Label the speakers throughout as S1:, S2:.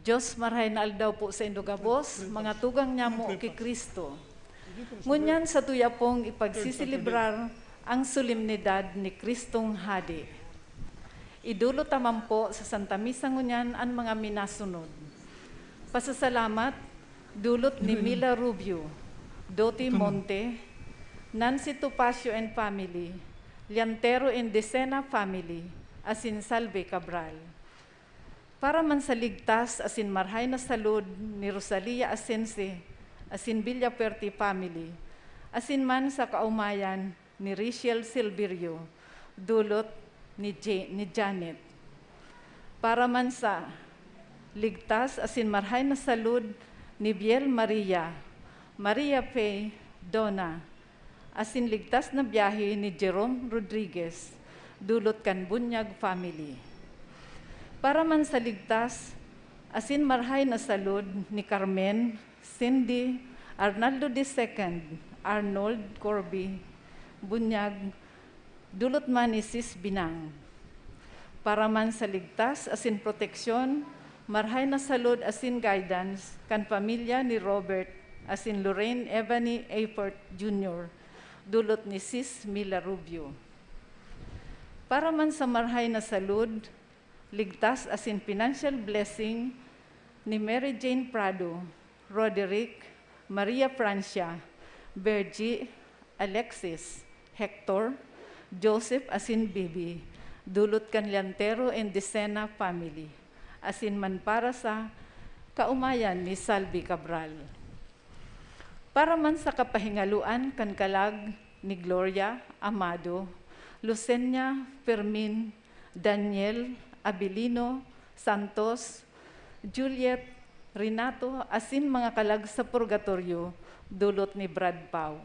S1: Diyos marahay na aldaw po sa Indogabos, mga tugang niya mo kay Kristo. Ngunyan sa tuya pong ipagsisilibrar ang solemnidad ni Kristong Hadi. Idulo tamang po sa Santa Misa ngunyan ang mga minasunod. Pasasalamat, dulot ni Mila Rubio, Doti Monte, Nancy Topacio and family, Liantero and Decena family, asin Salve Cabral. Para man sa ligtas asin marhay na salud ni Rosalia Asense, asin Villapuerte family, asin man sa kaumayan ni Rachel Silverio, dulot ni Janet. Para man sa ligtas asin marhay na salud ni Biel Maria, Maria Faye, Donna, asin ligtas na biyahe ni Jerome Rodriguez, dulot kan Bunyag family. Para man sa ligtas, asin marhay na salud ni Carmen, Cindy, Arnaldo II, Arnold Corby, Bunyag, dulot man ni Sis Binang. Para man sa ligtas, asin proteksyon, marhay na salud asin guidance, kan pamilya ni Robert, asin Lorraine Ebony Eifert Jr., dulot ni Sis Mila Rubio. Para man sa marhay na salud, ligtas asin financial blessing ni Mary Jane Prado, Roderick, Maria Francia, Bergie, Alexis, Hector, Joseph asin Bibi, dulot kan Liantero and Decena family, asin man para sa kaumayan ni Salvi Cabral. Para man sa kapahingaluan kan kalag ni Gloria Amado, Lucenia Fermin, Daniel Abilino Santos, Juliet Renato, asin mga kalag sa purgatorio, dulot ni Brad Pau.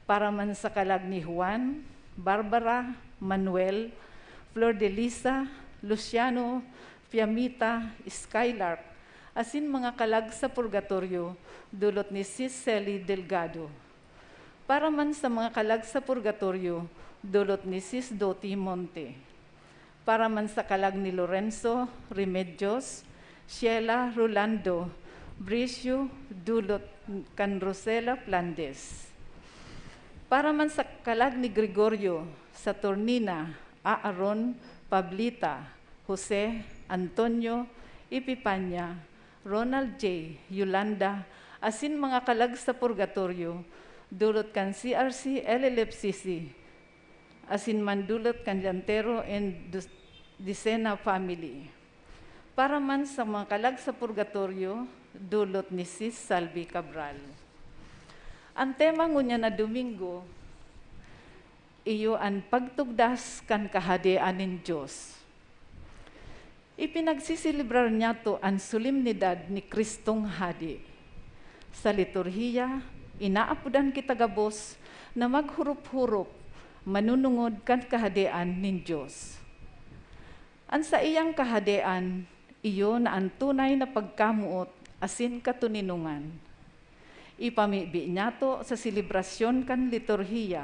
S1: Para man sa kalag ni Juan, Barbara, Manuel, Flor de Lisa, Luciano, Fiamita, Skylark, asin mga kalag sa purgatorio, dulot ni Sis Celi Delgado. Para man sa mga kalag sa purgatorio, dulot ni Sis Doti Monte. Para man sa kalag ni Lorenzo Remedios, Sheila Rolando, Bricio, dulot kan Rosela Plandes. Para man sa kalag ni Gregorio, Saturnina, Aaron, Pablita, Jose, Antonio, Ipipanya, Ronald J., Yolanda, asin mga kalag sa purgatorio, dulot kan CRC LLFCC, asin man dulot kan Liantero and Decena family. Para man sa mga kalag sa purgatorio, dulot ni Sis Salvi Cabral. Ang tema ngunya na Domingo, iyo ang pagtugdas kan kahadean nin Diyos. Ipinagsisilibrar niya to ang solemnidad ni Kristong Hadi. Sa liturhiya, inaapudan kita gabos na maghurup-hurup, manunungod kan kahadean nin Diyos. Ang sa iyang kahadean, iyo na ang tunay na pagkamuot asin katuninungan. Ipamibi niya to sa selebrasyon kan liturhiya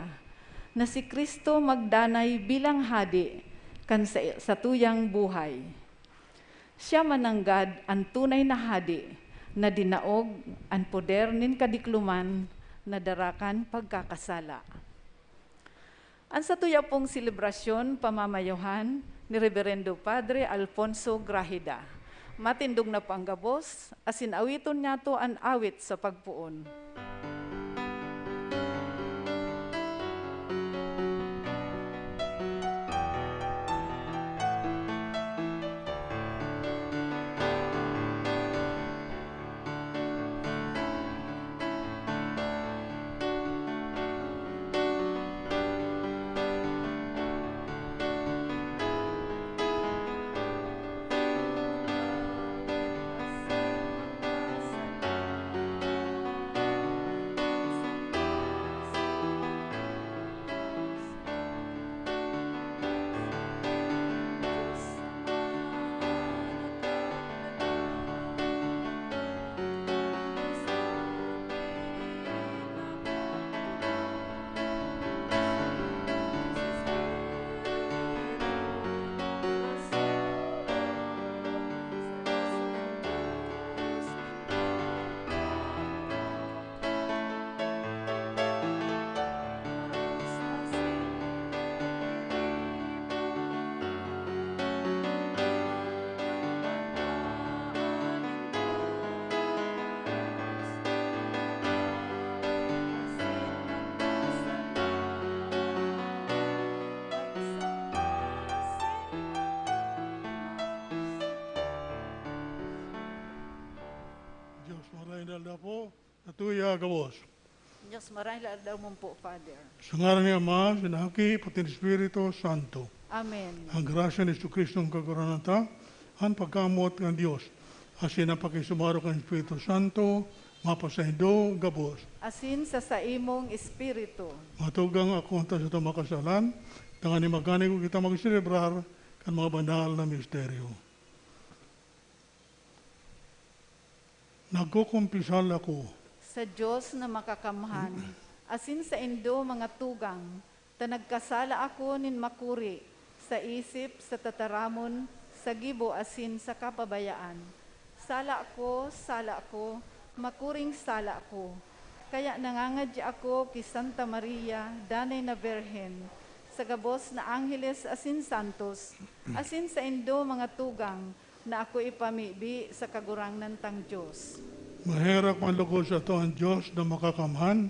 S1: na si Kristo magdanay bilang hadi kan sa tuyang buhay. Siya mananggad ang tunay na hadi na dinaog ang poder nin kadikluman na darakan pagkakasala. Ang sa tuya pong selebrasyon pamamayuhan ni Reverendo Padre Alfonso Grahida. Matindog na panggabos, asin awiton niya to ang awit sa pagpuon.
S2: Tuya gabos.
S1: Diyos marahil daw mo po, Father.
S2: Sa ngalan ni Ama, Sinaki, pati ni Espiritu Santo.
S1: Amen.
S2: Ang grasya ni Jesucristo ang kaguranata, ang pagkamot ng Diyos. Asin ang pakisumaro ng Espiritu Santo, mapasaindo gabos.
S1: Asin sa imong espiritu.
S2: Matugang ako sa ito makasalan, tangan ni magani ko kita magsilibrar kan mga banal na misteryo. Nagkukumpisal ako
S1: Sa Diyos na makakamhan, asin sa indo mga tugang, ta nagkasala ako nin makuri, sa isip, sa tataramon, sa gibo asin sa kapabayaan. Sala ko, makuring sala ko. Kaya nangangadya ako kay Santa Maria, danay na Berhen, sa gabos na Angeles asin Santos, asin sa indo mga tugang, na ako ipamibi sa kagurangnan tang Diyos.
S2: Maherak man lugod sa ito ang Diyos na makakamhan,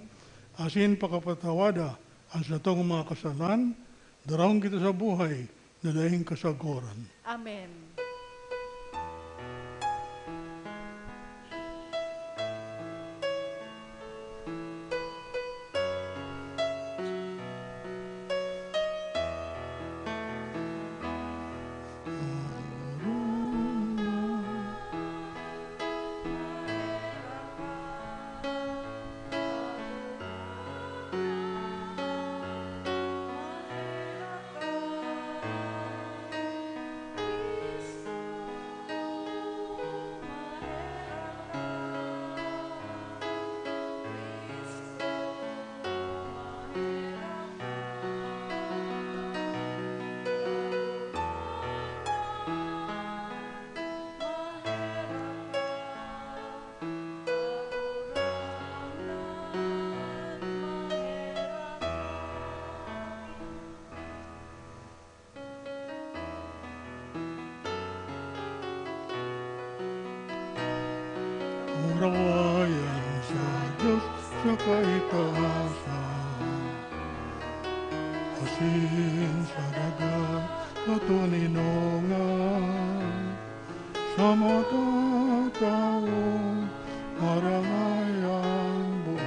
S2: asin pakapatawada ang sa itong mga kasalan, darawang kita sa buhay na dahing kasaguran.
S1: Amen.
S2: Murawayan sa Diyos sa kaitaasan, asin sa dagat katuninongan, sa matataong marangayan buo.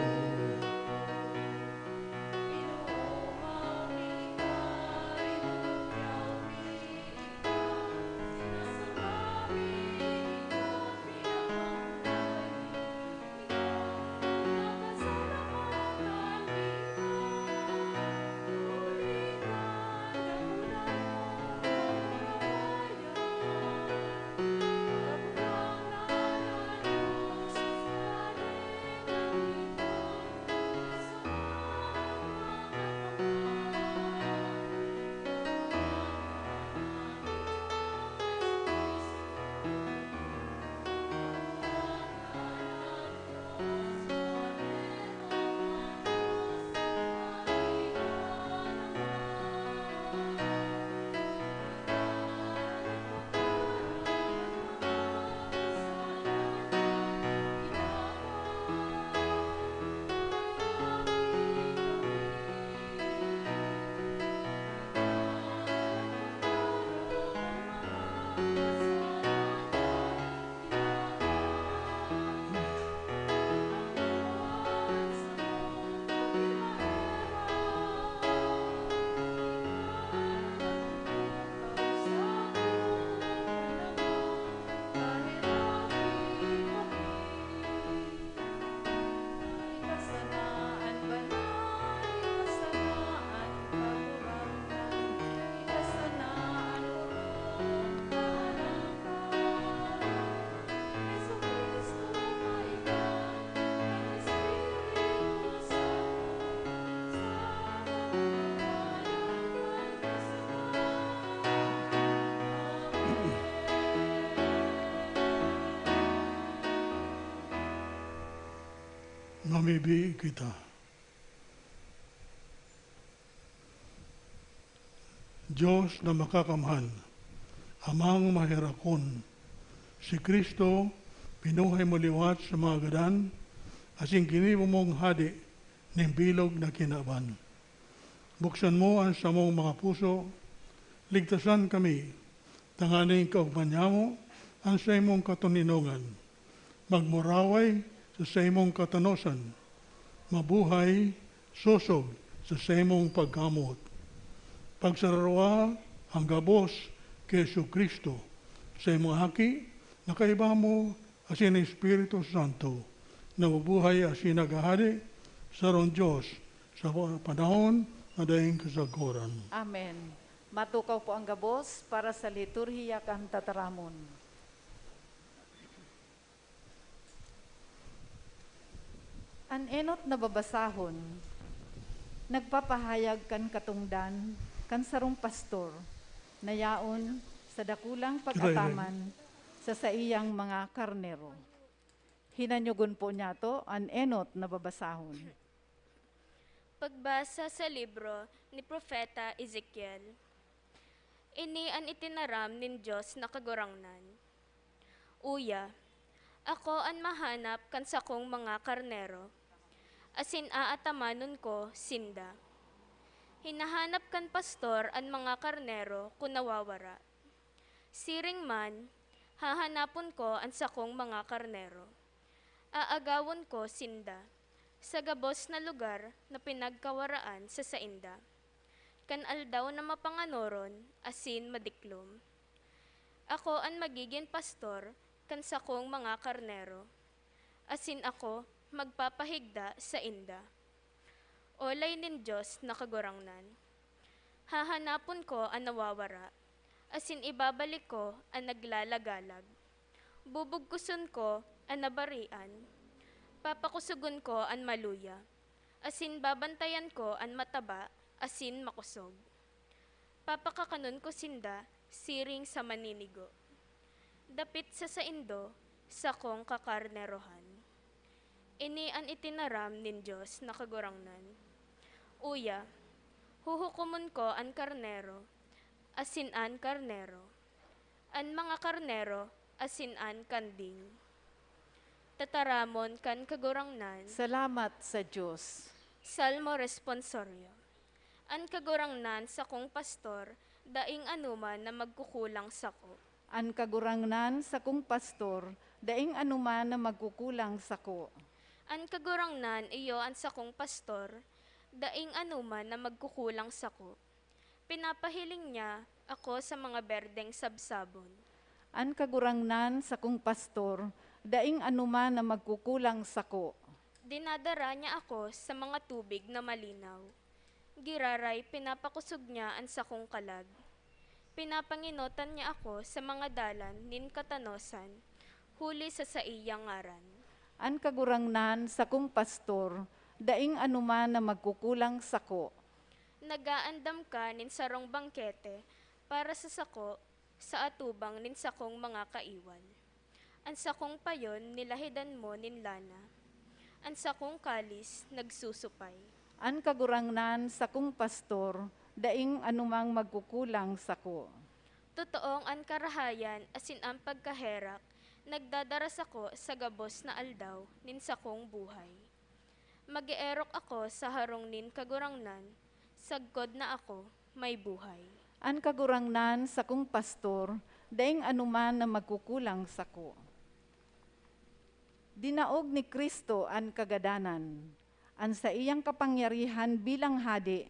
S2: Mamibi kita. Diyos na makakamhan, amang mahirakon, si Kristo pinuhay mo liwat sa mga gadan, asing ginibo mong hadi ng bilog na kinaban. Buksan mo ang samong mga puso, ligtasan kami, tanganing kaugmanyamo ang sa imong katuninongan. Magmuraway sa imong katanosan, mabuhay, susog sa imong pagkamot. Pagsararwa ang gabos kay Kristo sa imong haki, nakaiba mo asin ang Espiritu Santo, na mabuhay asin nagahari sa ron Diyos sa panahon na daing kasaguran.
S1: Amen. Matukaw po ang gabos para sa liturhiya kan tataramon. An enot na babasahon, nagpapahayag kan katungdan, kan sarong pastor, na yaon sa dakulang pag-ataman sa saiyang mga karnero. Hinanyugon po niya to, an enot na babasahon.
S3: Pagbasa sa libro ni Propeta Ezekiel. Ini an itinaram nin Diyos na kagurangnan. Uya, ako an mahanap kan sakong mga karnero, asin aatamanon ko sinda. Hinahanap kan pastor an mga karnero kung nawawara. Siring man, hahanapon ko an sakong mga karnero. Aagawon ko sinda sa gabos na lugar na pinagkawaraan sa sainda. Kan aldaw na mapanganoron, asin madiklom. Ako ang magiging pastor kan sakong mga karnero. Asin ako magpapahigda sa inda. Olay nin Diyos na kagurangnan. Hahanapon ko ang nawawara, asin ibabalik ko ang naglalagalag. Bubugkuson ko ang nabarian, papakusugon ko ang maluya, asin babantayan ko ang mataba, asin makusog. Papakakanon ko sinda, siring sa maninigo. Dapit sa saindo, sa kong kakarnerohan. Ini an itinaram nin Diyos na kagurangnan. Uya, huhukumon ko ang karnero, asin an karnero. An mga karnero, asin an kanding. Tataramon kan kagurangnan.
S1: Salamat sa Diyos.
S3: Salmo responsorio. An kagurangnan sa kong pastor, daing anuman na magkukulang sako.
S1: An kagurangnan sa kong pastor, daing anuman na magkukulang sako.
S3: An kagurangnan iyo an sa kong pastor, daing anuman na magkukulang sako. Pinapahiling niya ako sa mga berdeng sabsabon.
S1: An kagurangnan sa kong pastor, daing anuman na magkukulang sako.
S3: Dinadara niya ako sa mga tubig na malinaw. Giraray pinapakusog niya ang sakong kalag. Pinapanginotan niya ako sa mga dalan nin katanosan, huli sa saiyang ngaran.
S1: An kagurangnan sa kong pastor, daing anuman na magkukulang sako.
S3: Nagaandam ka nin sarong bangkete para sa sako sa atubang nin sakong mga kaiwan. Ang sakong payon nilahidan mo nin lana. Ang sakong kalis nagsusupay.
S1: An kagurangnan sa kong pastor, daing anumang magkukulang sako.
S3: Totoong ang karahayan asin ang pagkaherak, nagdadaras ako sa gabos na aldaw nin sakong buhay. Mag-eerok ako sa harong nin kagurangnan, sagkod na ako may buhay.
S1: An kagurangnan sa kong pastor, daing anuman na magkukulang sako. Dinaog ni Kristo an kagadanan, an sa iyang kapangyarihan bilang hadi,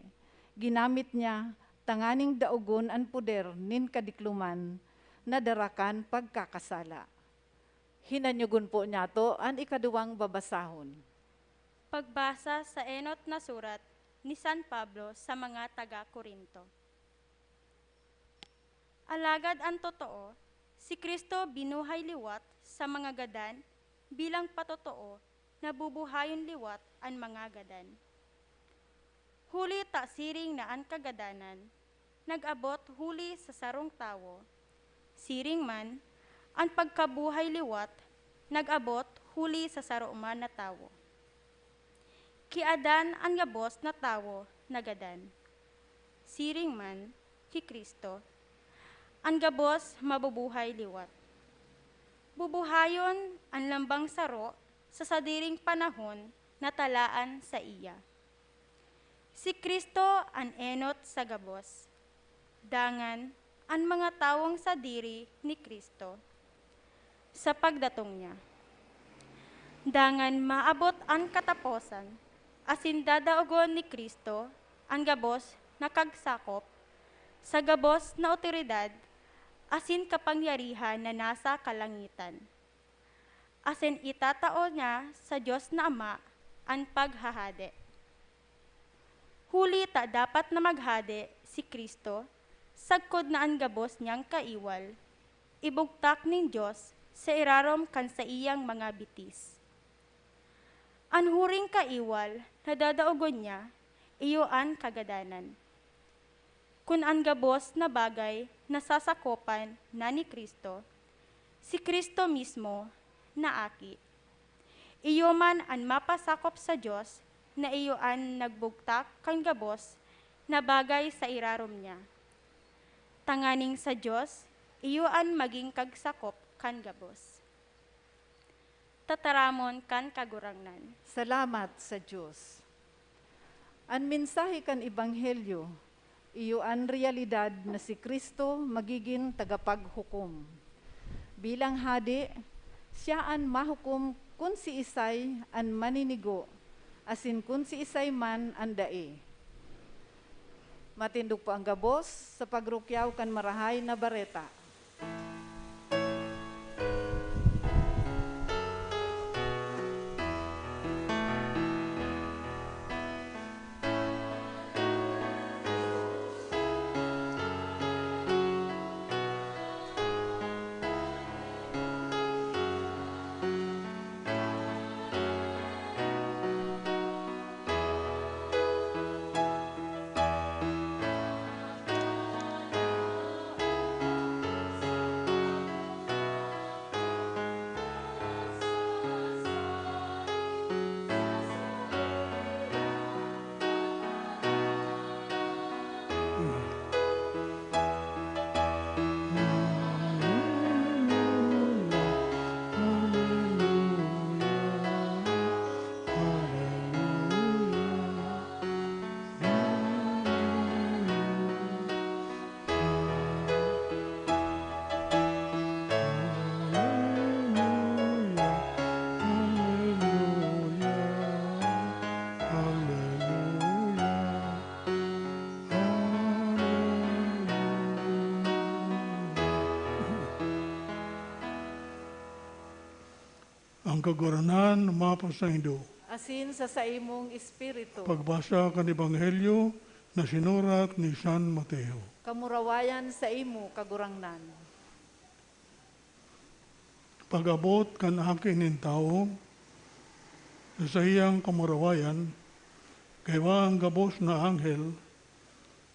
S1: ginamit niya tanganing daogon an puder nin kadikluman, na darakan pagkakasala. Hinanyugon po niya to an ikaduwang babasahon.
S4: Pagbasa sa enot na surat ni San Pablo sa mga taga-Korinto. Alagad ang totoo, si Kristo binuhay liwat sa mga gadan bilang patotoo na bubuhayon liwat ang mga gadan. Huli ta siring na ang kagadanan, nag-abot huli sa sarong tawo. Siring man, ang pagkabuhay liwat, nag-abot huli sa saro man na tawo. Kiadan ang gabos na tawo nagadan. Siring man, ki Kristo, ang gabos mabubuhay liwat. Bubuhayon ang lambang saro sa sadiring panahon na talaan sa iya. Si Kristo ang enot sa gabos. Dangan ang mga tawong sadiri ni Kristo sa pagdatong niya. Dangan maabot ang kataposan, asin dadaogon ni Kristo ang gabos na kagsakop, sa gabos na otoridad, asin kapangyarihan na nasa kalangitan. Asin itatao niya sa Diyos na Ama ang paghahade. Huli ta dapat na maghade si Kristo, sagkod na ang gabos niyang kaiwal, ibugtak ning Diyos sa irarom kan sa iyang mga bitis. Ang huring kaiwal na dadaogon niya, iyo ang kagadanan. Kung ang gabos na bagay na sasakopan na ni Kristo, si Kristo mismo na aki. Iyo man ang mapasakop sa Diyos na iyo ang nagbugtak kan gabos na bagay sa irarom niya. Tanganing sa Diyos, iyo ang maging kagsakop kan gabos. Tataramon kan kagurangnan.
S1: Salamat sa Diyos. Ang mensahe kan Ebanghelyo, iyo ang realidad na si Kristo magiging tagapaghukom. Bilang hadi, siya ang mahukom kung si isay ang maninigo, asin kung si isay man ang dae. Matindog po ang gabos sa pagrukyaw kan marahay na bareta.
S2: Ang kaguranan mapos sa Indo.
S1: Asin sa imong espiritu,
S2: Pagbasa kan Ebanghelyo na sinurat ni San Mateo.
S1: kamurawayan sa imo kagurangnan.
S2: Pag-abot kan akin ng tao, sa iyang kamurawayan, kaya ang gabos na anghel,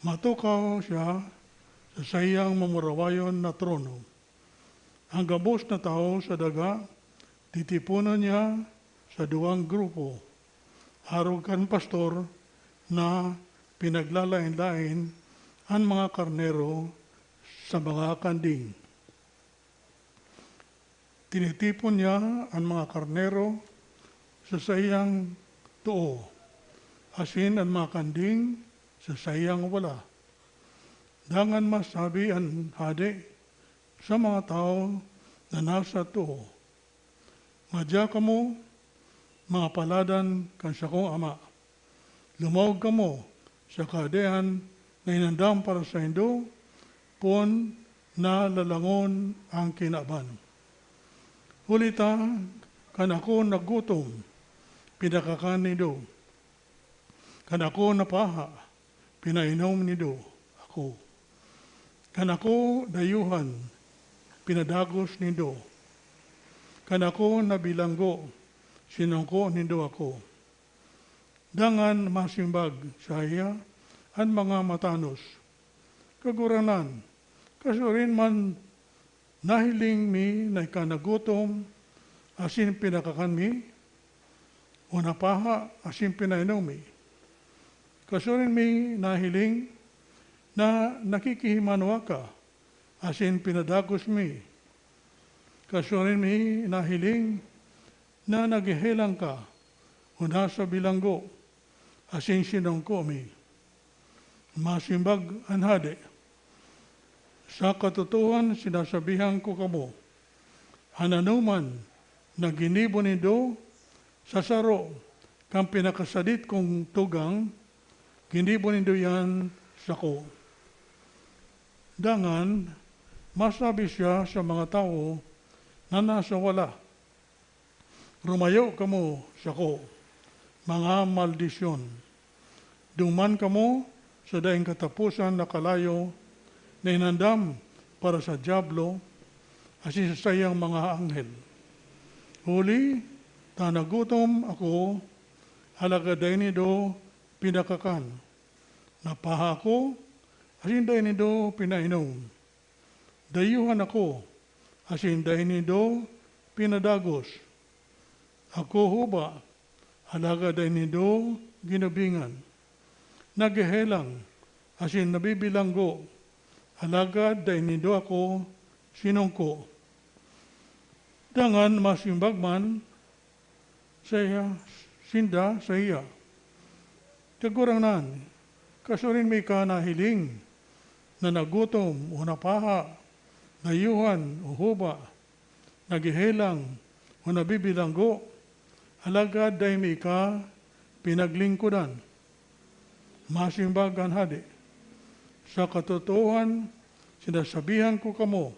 S2: matukaw siya sa iyang mamurawayon na trono. Ang gabos na tao sa daga, titipunan niya sa duwang grupo. Harog kan pastor na pinaglalain-lain ang mga karnero sa mga kanding. Tinitipon niya ang mga karnero sa sayang tuo, asin ang mga kanding sa sayang wala. Dangan masabi ang hadi sa mga tao na nasa tuo, madya kamo, mga paladan kan sa kong ama. Lumawag kamo sa kadehan na inandam para sa Indo, pon na lalangon ang kinaban. Hulita, kan ako nagutom, pinakakan nido. Kan ako napaha, pinainom nido ako. Kan ako dayuhan, pinadagos nido. Kan ako nabilanggo, sinungko nindo ako. Dangan masimbag sa iya ang mga matanos. Kaguranan, kasurin man nahiling mi na ikanagutom, asin pinakakan mi, o napaha, asin pinainom mi. Kasurin mi nahiling na nakikihimanwa ka, asin pinadagos mi. Kasurin mi nahiling na naghihilang ka o nasa bilanggo, asin sinungko mi. Masimbag anhade. Sa katotohan sinasabihan ko kamo, hananuman na ginibo nindo Sa saro, kang pinakasadit kong tugang, ginibo nindo yan sako. Dangan, masabi siya sa mga tao na nasa wala. Rumayo kamo sako, mga maldisyon. Duman kamo sa daing katapusan na kalayo na inandam para sa diablo asin sa sayang mga anghel. Huli, tanagutom ako, halagaday nido pinakakan. Napaha ako, asin day nido pinainom. Dayuhan ako, asin day nido pinadagos. Ako huba, halagaday nido ginabingan. Naghehelang, asin nabibilanggo, halagad day nido ako sinungko. Dangan masimbagman sa sinda sa iya. Kagurang nan, kasurin may ka nahiling, na nagutom o napaha, nayuhan o huba, nagihelang o nabibilanggo, alagad day may ka pinaglingkudan. Masimbagan hadi, sa katotohan, sinasabihan ko kamo,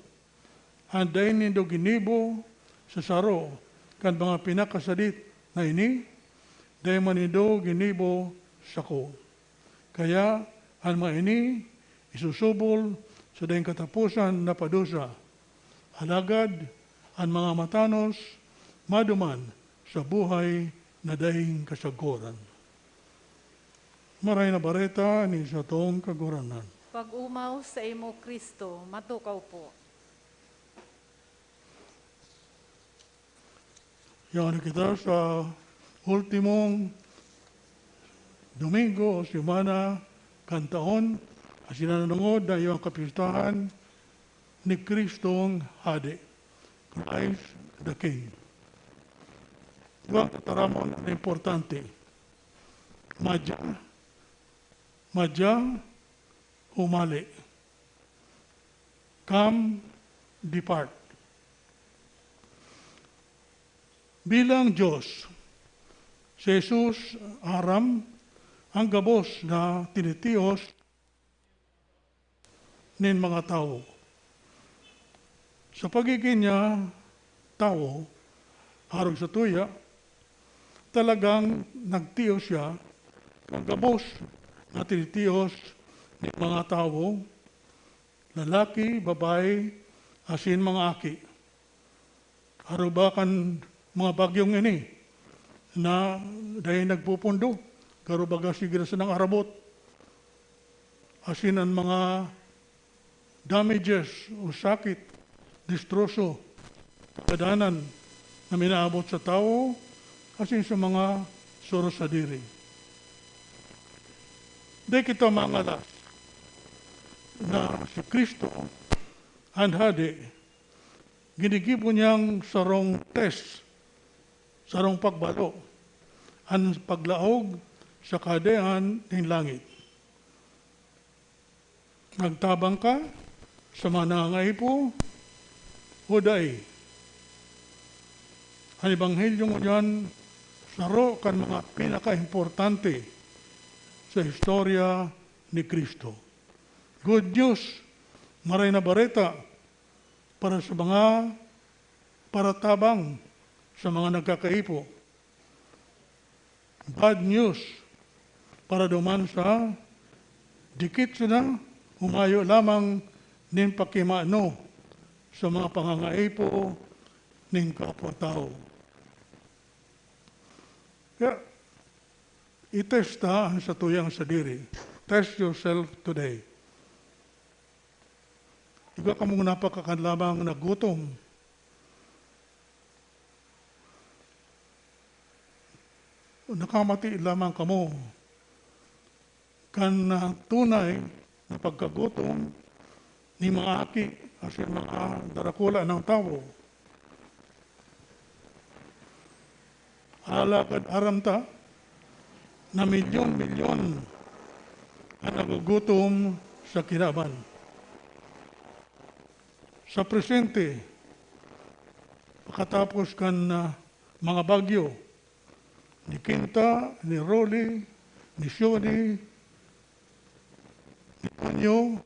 S2: anday nindo ginibo sa saro, kan mga pinakasadit na ini, day manindo ginibo sako. Kaya, ang mga ini, isusubol sa dayang katapusan na padusa. Alagad, ang mga matanos, maduman sa buhay na dayang kasaguran. Maray na bareta ni sa tong kaguranan.
S1: Pag-umaw sa imo Kristo, matukaw po.
S2: Yan kita sa ultimong Domingo o Semana kantaon at sinanungod na iyong kapistahan ni Kristong Hadi, Christ the King. Ibang kataramon na importante, madya, humali. Come, depart. Bilang Diyos, si Jesus aram ang gabos na tinitiyos nin mga tao. Sa pagiging niya tao, harag sa tuya, talagang nagtiyos siya ang gabos na tinitiyos ng mga tao, lalaki, babae, asin mga aki. Harubakan mga bagyong ini na dahil nagpupundo, karubaga sige sa ng arabot, asin ang mga damages o sakit, distroso, kadanan na minaabot sa tao, asin sa mga soro sa diri. Di kita mangalas na si Kristo, ang hadi, ginigibo niyang sarong test, sarong pagbalo, ang paglaog sa kadehan ng langit. Nagtabang ka sa mga nangangaipo, o dahi. Ang ebanghelyo mo dyan, saro kan mga pinaka-importante sa istorya ni Kristo. Good news, maray na bareta para sa mga paratabang sa mga nagkakaipo. Bad news para duman sa dikit sila, humayo lamang nin pakimano sa mga pangangaipo ning kapwa-tao. Kaya, itesta ang sa tuyang sa diri. Test yourself today. Iba ka mong napakakanlamang nagutom. Nakamati lamang kamo. Kan tunay na pagkagutom ni mga aki as mga darakula ng tao. Alakad aramta na milyon-milyon ang nagugutom sa kinaban. Sa presente, pagkatapos kan mga bagyo, ni Quinta, ni Rolly, ni Shoni, ni Panyo,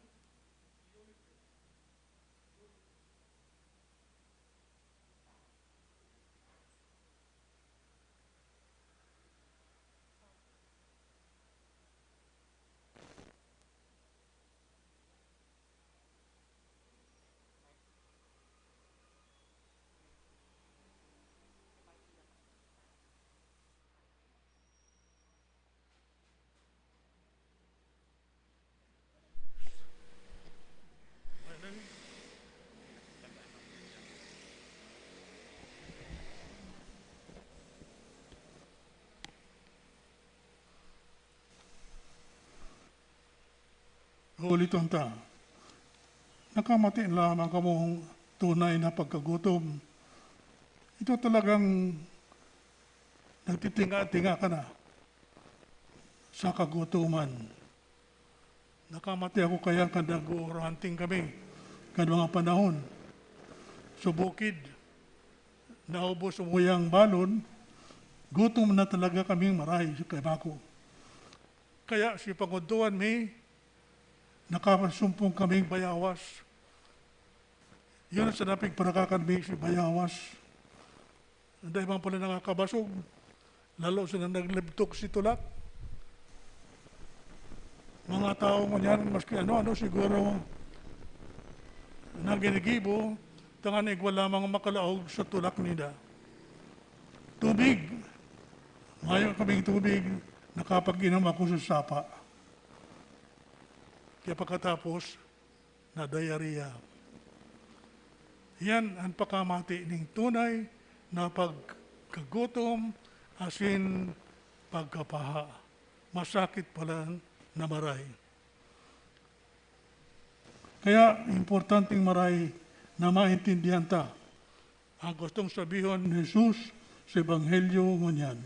S2: uliton ta. Nakamati lamang kamong tunay na pagkagutom. Ito talagang nagtitinga-tinga ka na sa kagutuman. Nakamati ako kaya kada nag-ranting kami, kada mga panahon. Sa bukid, naubos umuyang balon, gutom na talaga kaming maray sa kaibako. Kaya si Panguntuan may nakasumpong kaming bayawas. Yun sa napig parakakanmi si bayawas. Dahil man pala nakakabasog, lalo sa naglibtok si tulak. Mga tao mo niyan, maski ano-ano siguro naginigibo, tangan wala mga makalaog sa tulak nila. Tubig. Mayo kaming tubig, nakapag-inom ako sa sapa. Kaya pagkatapos, na diarrhea. Yan ang pakamati ng tunay na pagkagutom asin pagkapaha. Masakit pala na maray. Kaya importanteng maray na maintindihan ta ang gustong sabihin ni Jesus sa Ebanghelyo ngunyan.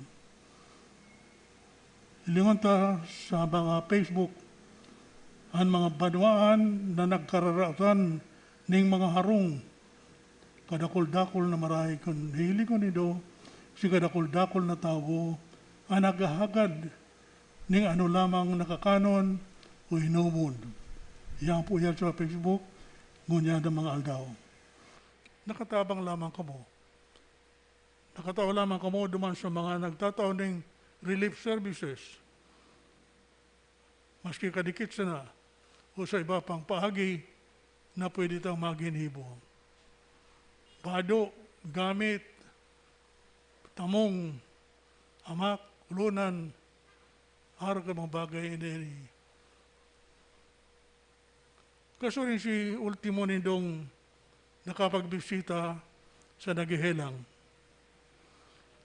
S2: Ilingon ta sa mga Facebook ang mga banwaan na nagkararatan ning mga harong kadakol-dakol na maray kung hili ko nido si kadakol-dakol na tao ang naghahagad ning ano lamang nakakanon o hinumon. Yan po yan sa Facebook, ngunyan ng mga aldaw. Nakatabang lamang kamo. Nakatawa lamang kamo duman sa mga nagtataon ng relief services. Maski kadikit sana o sa iba pang pahagi na pwede tang maginhibo. Bado, gamit, tamong, amak, ulunan, araw ka mga bagay ini. Kaso rin si Ultimo nindong nakapagbisita sa nagihelang.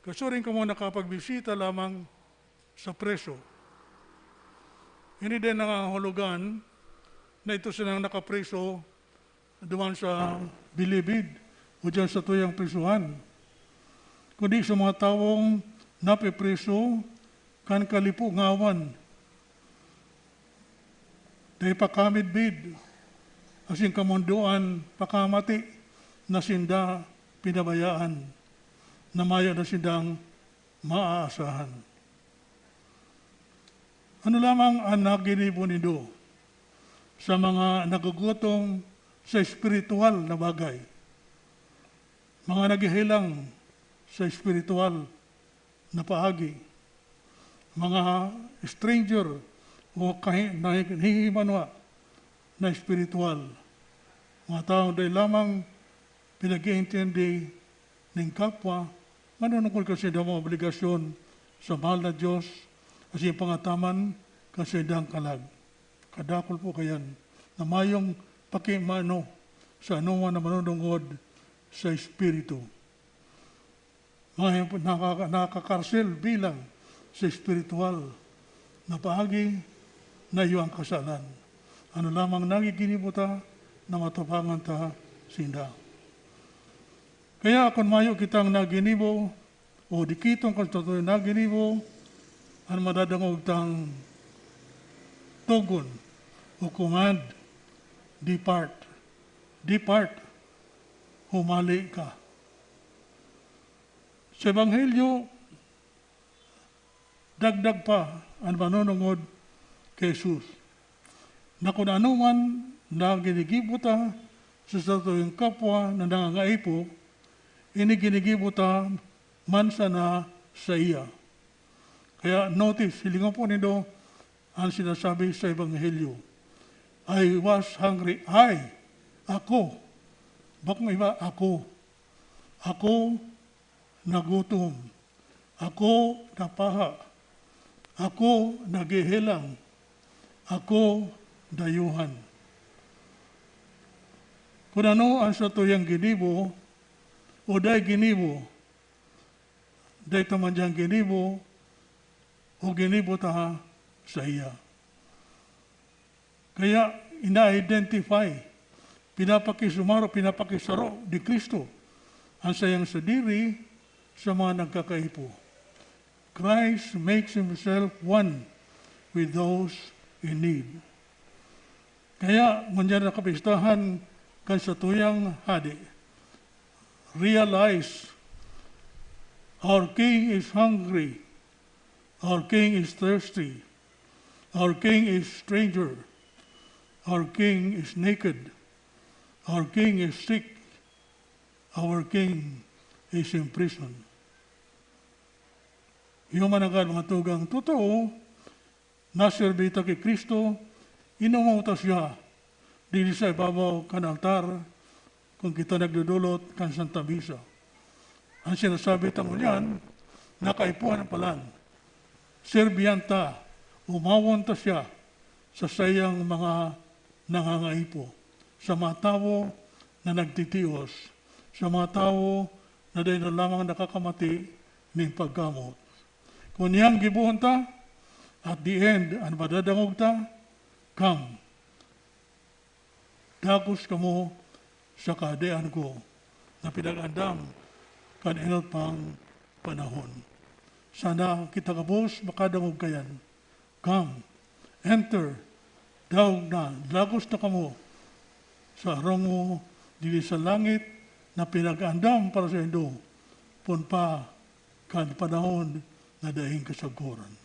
S2: Kaso rin ka mo nakapagbisita lamang sa preso. Hindi din nangahulugan na ito silang nakapreso duman sa bilibid o dyan sa tuyang prisuhan. Kundi sa mga taong napipreso kan kalipo ngawan. Dahil pakamid bid, asing kamunduan, pakamati, na sinda pinabayaan, na maya na sindang maaasahan. Ano lamang ang naginibo nindo sa mga nagugutom sa espiritual na bagay? Mga naghihilang sa espiritual na paagi, mga stranger o nahihimanwa na espiritual, mga taong dahil lamang pinag-iintindi ng kapwa, manunungkol kasi daw mga obligasyon sa mahal na Diyos kasi pangataman kasi dang kalag. Kadakol po kayan na mayong pakimano sa anuman na manunungod sa espiritu. Mga nakakarsel bilang sa espiritual na paagi na iyong kasalan. Ano lamang nangiginibo ta na matapangan ta sinda. Kaya kung mayo kitang naginibo o dikitong kung naginibo, ang madadangog tang tugon o command, depart. Depart, humali ka. Sa Ebanghelyo, dagdag pa ang manunungod kay Jesus. Na kung anuman na ginigibuta sa satuyang kapwa na nangangaipo, ginigibuta man sana sa iya. Kaya notice, hilingan po nito ang sinasabi sa Ebanghelyo. I was hungry. Ako. Bak may iba, ako. Ako nagutom. Ako napaha. Ako nagihilang. Ako dayuhan. Kung ano ang satuyang ginibo, o day ginibo, day tamandyang ginibo, o ginibo taha sa iya. Kaya ina-identify, pinapakisaro di Kristo ang sayang sa diri sa mga nagkakaipo. Christ makes himself one with those in need. Kaya, manyan na kapistahan kan sa tuyang hadi, realize our King is hungry, our King is thirsty, our King is stranger, our King is naked, our King is sick, our King is in prison. Yung mananggal mga tugang totoo, naserbita kay Kristo, inumauta siya dili sa ibabaw kan altar kung kita nagdudulot kan Santa Misa. Ang sinasabi tango niyan, nakaipuan ang palan. Serbiyanta, umawon ta siya sa sayang mga nangangaipo, sa mga tao na nagtitios, sa mga tao na dahil na lamang nakakamati ng pagkamot. Kung niyang gibuhon ta, at the end, ang madadangog ta, come. Dagos kamo sa kadean ko na pinag-andam kan inot pang panahon. Sana kita kabos makadangog kayan. Come, enter, daog na, dagos na kamo sa arong mo dili sa langit na pinag-andam para sa Indo, punpa kan panahon na dahing kasaguran.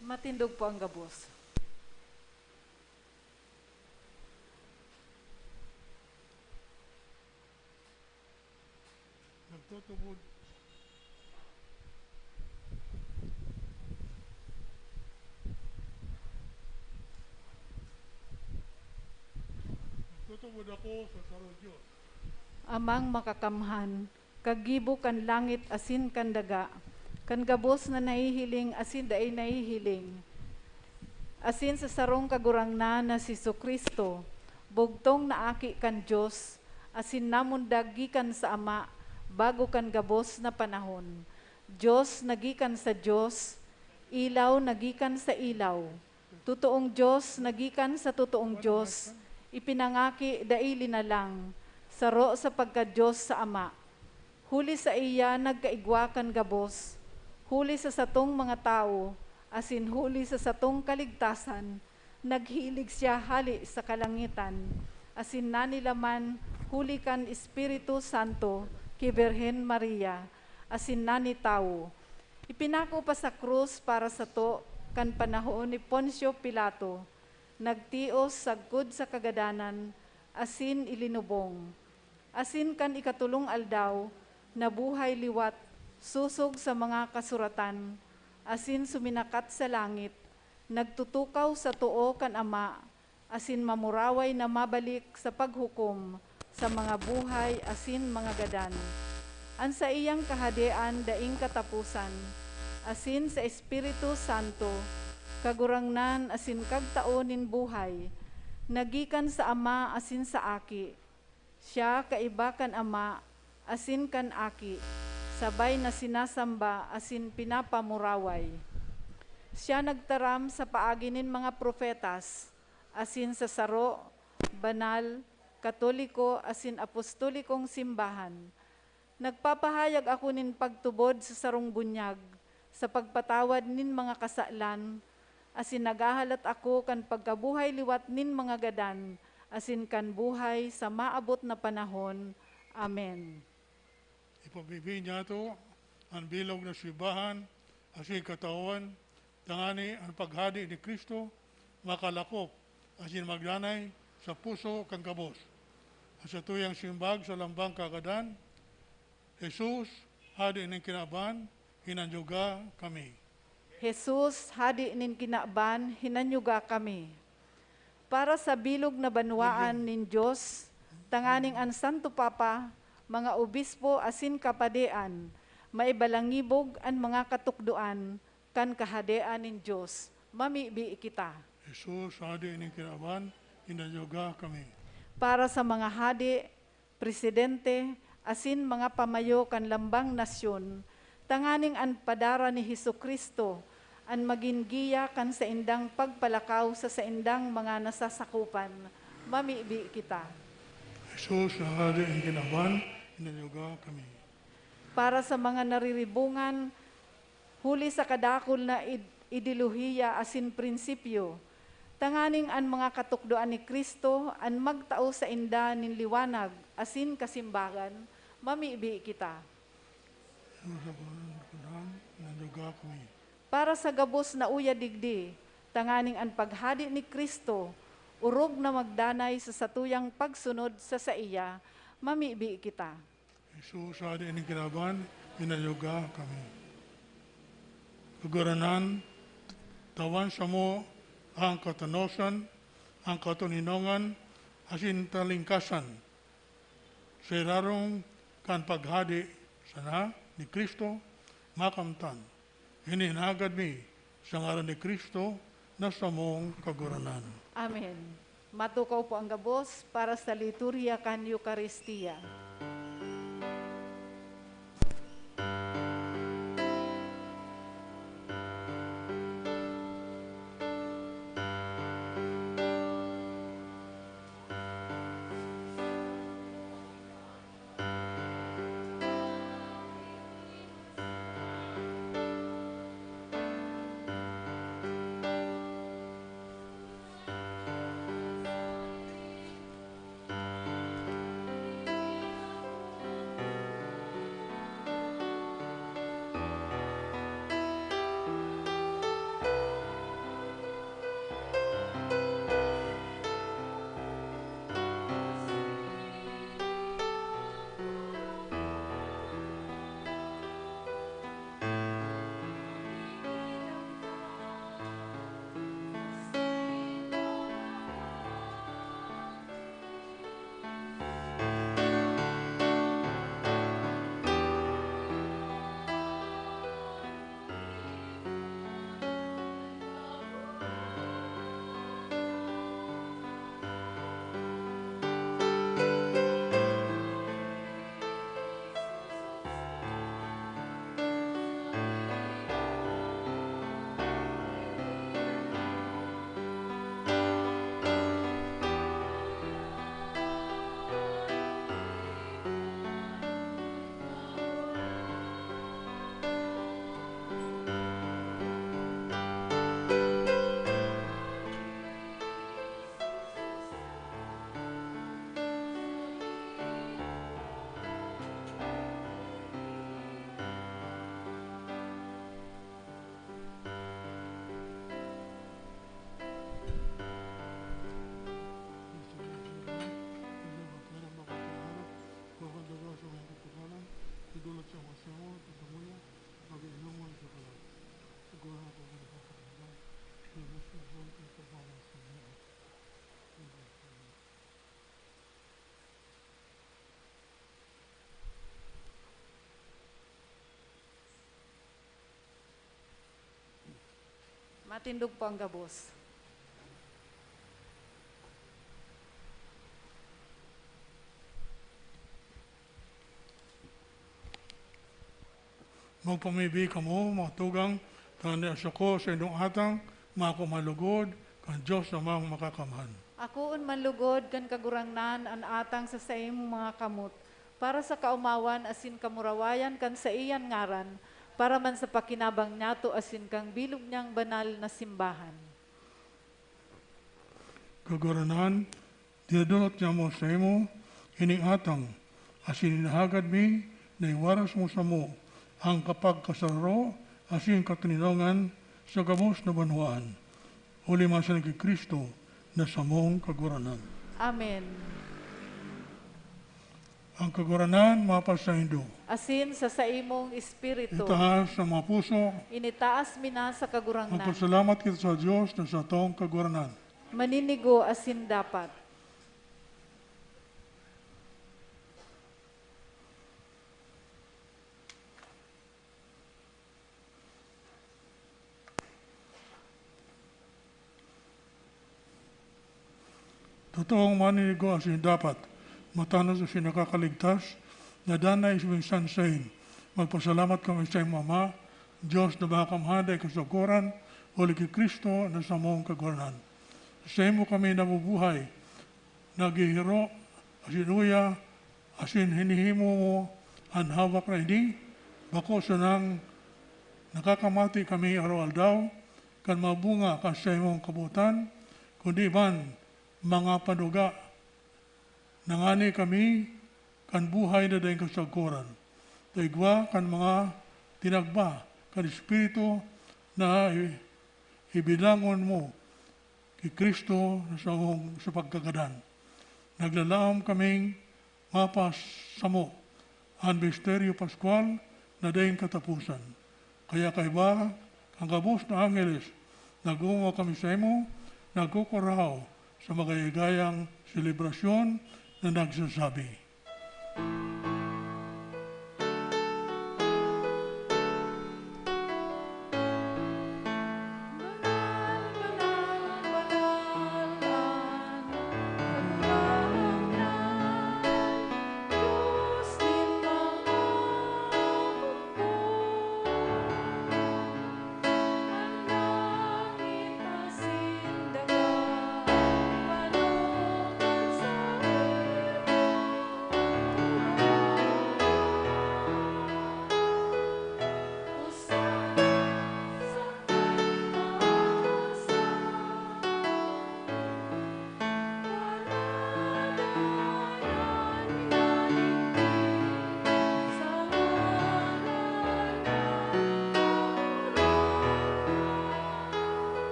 S1: Matindog po ang gabos.
S2: Nagtutubod. Nagtutubod ako sa sarong Diyos.
S1: Amang makakamhan, kagibo kan langit asin kan daga, kan gabos na nahihiling asin daay nahihiling. Asin sa sarong kagurangna na si Kristo, bugtong naaki kan Diyos, asin namundag gikan sa Ama, bago kan gabos na panahon. Diyos nagikan sa Diyos, ilaw nagikan sa ilaw. Totoong Diyos nagikan sa totoong Diyos, ipinangaki daili na lang, saro sa pagka-Diyos sa Ama. Huli sa iya nagkaigwa kan gabos, huli sa satong mga tao, asin huli sa satong kaligtasan, naghilig siya hali sa kalangitan, asin nanilaman huli kan Espiritu Santo, ki Birhen Maria, asin nani tao. Ipinako pa sa krus para sa to, kan panahon ni Poncio Pilato, nagtios sagkod sa kagadanan, asin ilinubong. Asin kan ikatulong aldaw, nabuhay liwat, susog sa mga kasuratan, asin suminakat sa langit, nagtutukaw sa tuo kan Ama, asin mamuraway na mabalik sa paghukom sa mga buhay asin mga gadan. An sa iyang kahadean daing katapusan, asin sa Espiritu Santo, kagurangnan asin kagtaonin buhay, nagikan sa Ama asin sa Aki. Siya kaiba kan Ama, asin kan Aki, sabay na sinasamba asin pinapamuraway. Siya nagtaram sa paaginin mga profetas, asin sa saro, banal, katoliko, asin apostolikong simbahan. Nagpapahayag ako nin pagtubod sa sarong bunyag, sa pagpatawad nin mga kasalan, asin nagahalat ako kan pagkabuhay liwat nin mga gadan, asin kan buhay sa maabot na panahon. Amen.
S2: Ipabibigyan niya ito ang bilog na sibahan, asin katawan, tangani ang paghadi ni Kristo, makalakop, asin magdanay sa puso kang kabos. At sa tuyang simbag sa lambang kagadan, Jesus, hadi ng kinaban, hinanjuga kami.
S1: Jesus, hadi nin kinaban, hinanyuga kami. Para sa bilog na banwaan nin Diyos, tanganing ang Santo Papa, mga obispo asin kapadean, maibalangibog ang mga katukduan, kan kahadean nin Diyos, mamibi kita.
S2: Jesus, hadi ng kinaban, hinanjuga kami.
S1: Para sa mga hadi, presidente, asin mga pamayo kan lambang nasyon, tanganing an padara ni Hesukristo, an magingiya kan sa indang pagpalakaw sa saindang mga nasasakupan, mamibi kita.
S2: Jesus, hadi ng kinaban, hinanjuga kami.
S1: Para sa mga nariribungan, huli sa kadakol na ideolohiya asin prinsipyo, tanganing an mga katukdoan ni Kristo, an magtao sa inda nin liwanag, asin kasimbagan, mamibi kita.
S2: Hinanjuga kami.
S1: Para sa gabos na uya digdi, tanganing an paghadi ni Kristo, urog na magdanay sa satuyang pagsunod sa saiya, mamibi kita.
S2: Jesus, hadi ng kinaban, hinanjuga kami. Kaguranan, tawan sa mo ang katanosan, ang katuninongan, asin talingkasan. Sa irarong kan paghadi sana ni Kristo, makamtan. Hininagad mi sa ngaran ni Kristo na sa mong kaguranan.
S1: Amen. Matukaw po ang gabos para sa liturya kan Eucharistia. Matindog po ang gabos.
S2: Magpamibi kamo, matugang, tani asako sa inyong atang, mga kumalugod, kan Diyos namang makakamhan.
S1: Akoon manlugod kan kagurangnan an atang sa saimong mga kamot, para sa kaumawan asin kamurawayan kan sa iyan ngaran, para man sa pakinabang niyato asin kang bilog niyang banal na simbahan.
S2: Kaguranan, dinadunot niya mo sa imo, hining atang, asin inahagad mi, na iwaras mo sa mo ang kapagkasaro asin katininongan sa gabos na banwaan. Uli masan kay Kristo na samong kaguranan.
S1: Amen.
S2: Ang kaguranan mapas sa Indo.
S1: Asin sa imong espiritu,
S2: Itaas sa mga puso.
S1: initaas mina sa kagurangnan.
S2: Magpasalamat kita sa Diyos na sa atong kaguranan.
S1: Maninigo asin dapat.
S2: Totoong maninigo asin dapat matanos asin nakakaligtas na danay isang sansayin. Magpasalamat kami sa Mama, Diyos na bakamhaday kasaguran, uli kay Kristo na sa mong kaguranan. Sa imo kami nabubuhay, nagihiro, asin uya, asin hinihimo mo ang hawak na ini, bako sa nang nakakamati kami araw-aldaw, kan mabunga ka sa imong kabutan, kundi man mga panuga, nangani kami, kan buhay na dahil kasaguran. Taigwa kan mga tinagba, kan Espiritu na ibilangon mo kay Kristo sa pagkagadan. Naglalaom kaming mapas sa mo ang misteryo Pascual na dahil katapusan. Kaya kaiba, ang gabos na angeles, nag-uunga kami sa imo, nagkukuraw sa magayagayang selebrasyon na nagsasabi.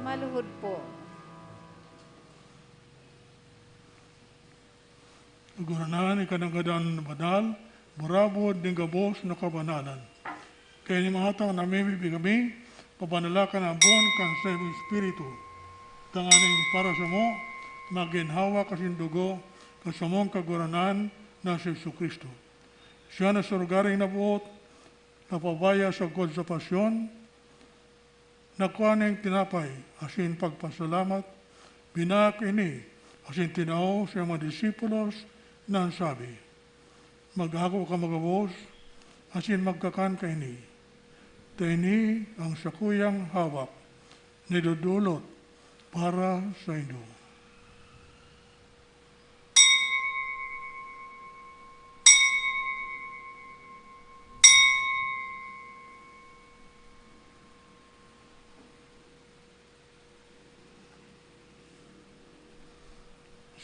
S1: Maluhod po.
S2: Guranan ikananggadan badal, burabod din gabos na kabanalan. Kaya ni mahatang namimibi kami, pabanalakan ang buwan kan sa iyong Espiritu. Tanganing para sa mo, maginhawa kasindugo, kasamong kaguranan na si Jesu Kristo. Siya na sa lugaring nabuot, napabaya sa God sa pasyon, nakuha ng tinapay, asin pagpasalamat, binak ini, asin tinao sa mga disipulos, na ang sabi, mag-ako ka magabos, asin magkakan ka ini. Taini ang sakuyang hawak, nidudulot para sa inyo.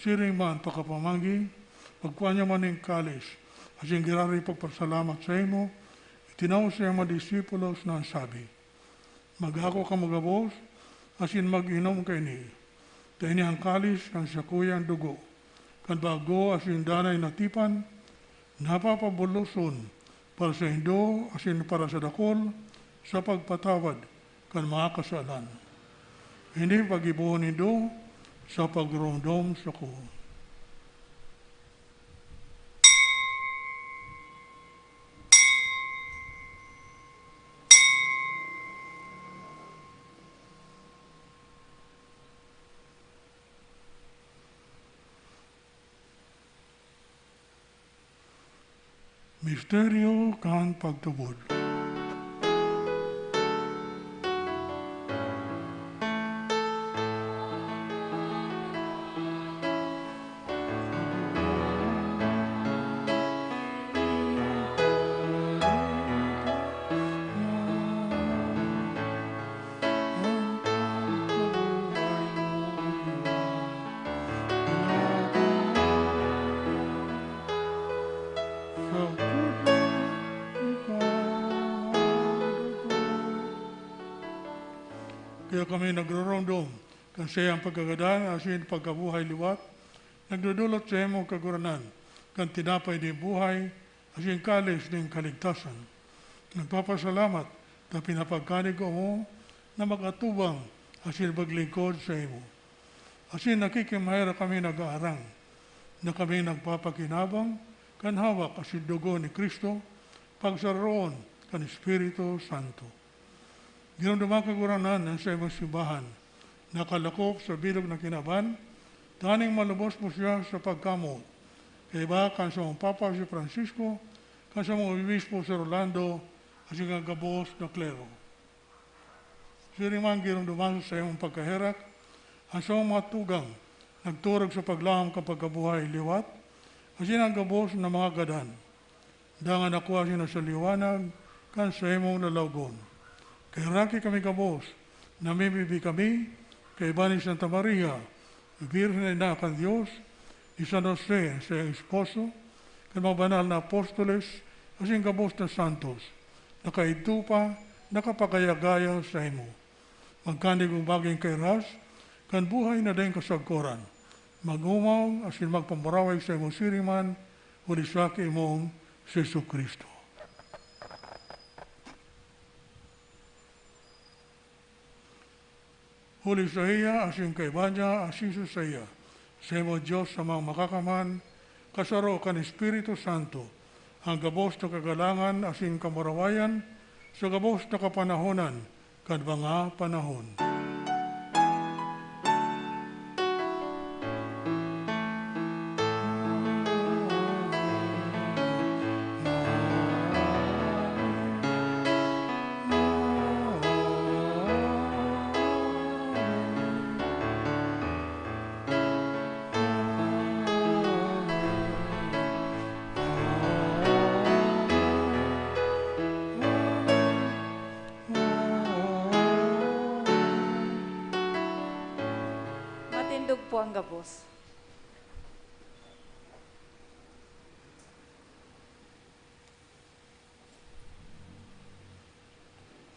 S2: Siring man pagkapamanggi, pagkuha niya man ng kalis, asin girari pagpasalamat sa imo, itinaw sa mga disipulos na ang sabi, mag-ako ka magabos, asin mag-inom ka ini. Taini ang kalis, ang sakuyang dugo, kan bago asin danay natipan, napapabuluson para sa Indo, asin para sa dakol, sa pagpatawad, kan mga kasalan. Hindi pag-ibuhon Indo, sa pagromdom sa ko. Misteryo kan pagtubod. Kaya kami nagrorondom kan sa iyang pagkagadan, asin pagkabuhay liwat, nagdudulot sa iyong kaguranan, kan tinapay di buhay, asin kalis ng kaligtasan. Nagpapasalamat na pinapagkanig ko mo na mag-atubang asin maglingkod sa imo. Asin nakikimahira kami nag-aarang, na kami nagpapakinabang, kan hawak asin dugo ni Kristo, pagsaroon kan Espiritu Santo. Ginamdama kaguranan ng sa imong simbahan, nakalakop sa bilog na kinaban, taning malubos mo siya sa pagkamot. Kaya ba kan sa mong Papa si Francisco, kan sa mong Obispo si Rolando, at sa gabos na klero. Sirimang ginamdama sa imong pagkaherak, ang sa mga tugang, nagturag sa paglaham kapag kabuhay liwat, at ang gabos na mga gadan. Dangan nakuha siya sa liwanag, kan sa imong nalawgon. Kay raki kami kabos, namibibi kami, kay Bani Santa Maria, Birhen na kan Diyos, ni San Jose sa iyang esposo, kay mga banal na apostoles, asing kabos na santos, nakaitupa, nakapagayagaya sa imo. Magkandig ang baging kay Ras, kan buhay na din kasagkoran, magumaw, asin magpamuraway sa imo siriman, ulisaki imong si Jesu Kristo. Huli sa iya, asin kay Banya, asiso sa iya. Sa imo Diyos sa mga makakaman, kasaro kan Espiritu Santo, ang gabos na kagalangan, asin kamarawayan, sa gabos na kapanahonan, kan mga panahon.
S1: Matindog po ang gabos.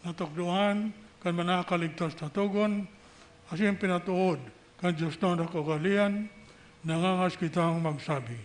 S2: Natukduhan, kan manakaligtas na tugon, asin pinatuod, kan Diyos na nakagalian, nangangas kitang magsabi.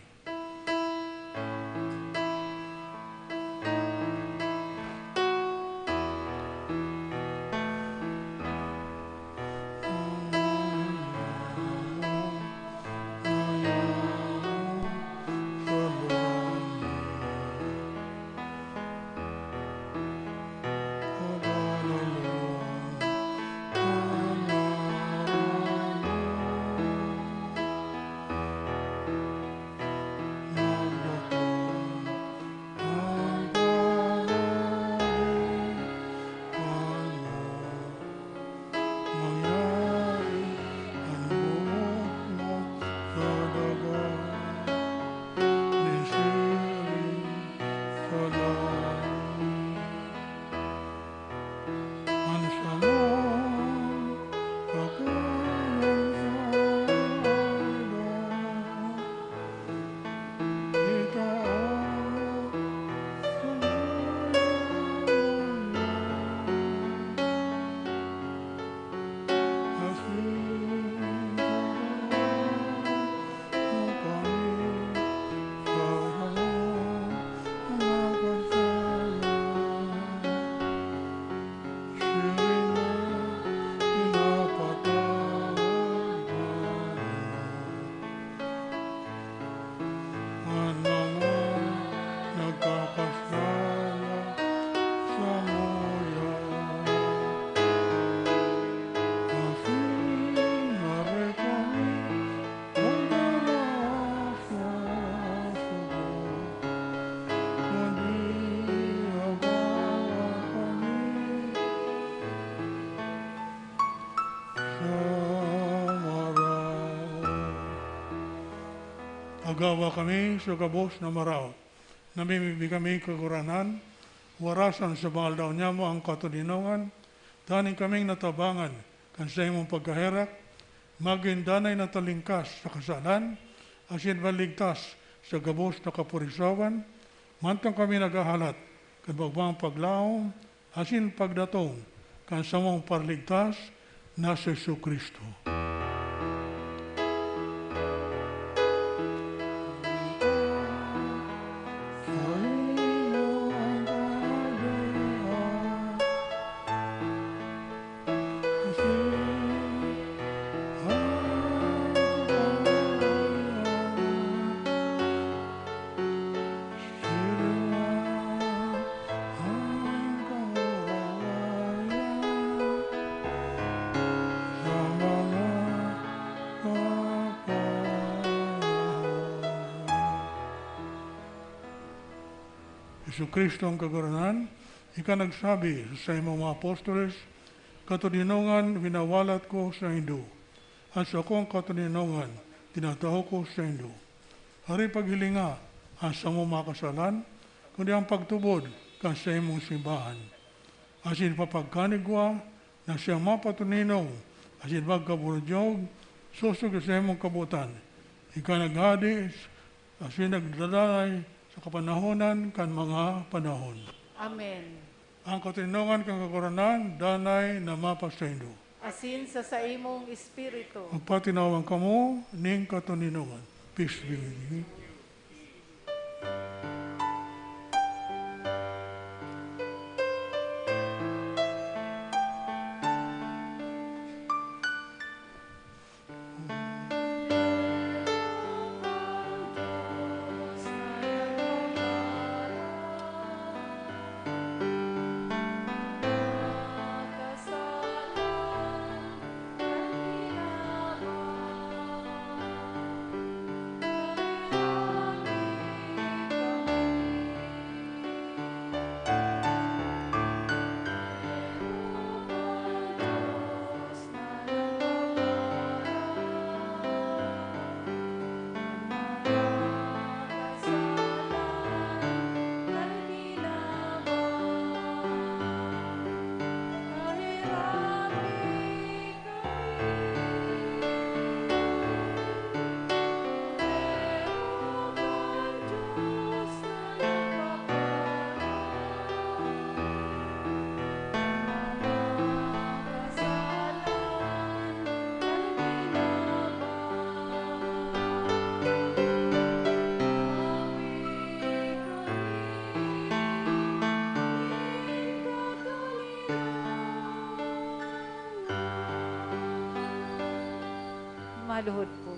S2: Agawa kami sa gabos na maraw. Namimibi kami kaguranan, warasan sa bangal daw niya mo ang katulinongan, taning kaming natabangan, kan sa imong pagkaherak, maging danay na talingkas sa kasalan, asin maligtas sa gabos na kapurisawan, mantang kami nagahalat, kan bagbang paglaom, asin pagdatong, kan sa mong parligtas, na si Jesu Kristo. Jesu Kristo ang kaguranan, ika nagsabi sa imong mga apostoles, katuninongan winawalat ko sa Indo, at sa akong katuninongan tinatao ko sa Indo. Hari paghilinga ang sa mong mga kasalan, kundi ang pagtubod ka sa imong simbahan. Asin papagkanigwa na siyang mapatuninong, asin magkaburudyog, susog sa imong kabutan. Ika naghadi, asin nagdadalay, sa kapanahonan kan mga panahon.
S1: Amen.
S2: Ang katuninongan kang kaguranan, danay na mapasaindo.
S1: Asin sa imong espiritu.
S2: Magpatinawan kamo ning katuninongan. Peace be with you.
S1: Maluhod po.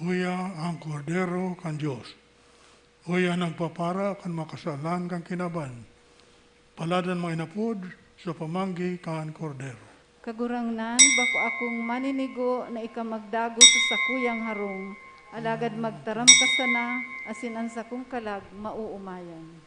S2: Uya ang kordero kan Diyos. Uya nagpapara kan makasalan kan kinaban. Paladan mga inapod sa pamanggi kan kordero.
S1: Kagurangnan, bako akong maninigo na ikamagdago sa sakuyang harong, alagad magtaram ka sana, asin ang sakong kalag mauumayan.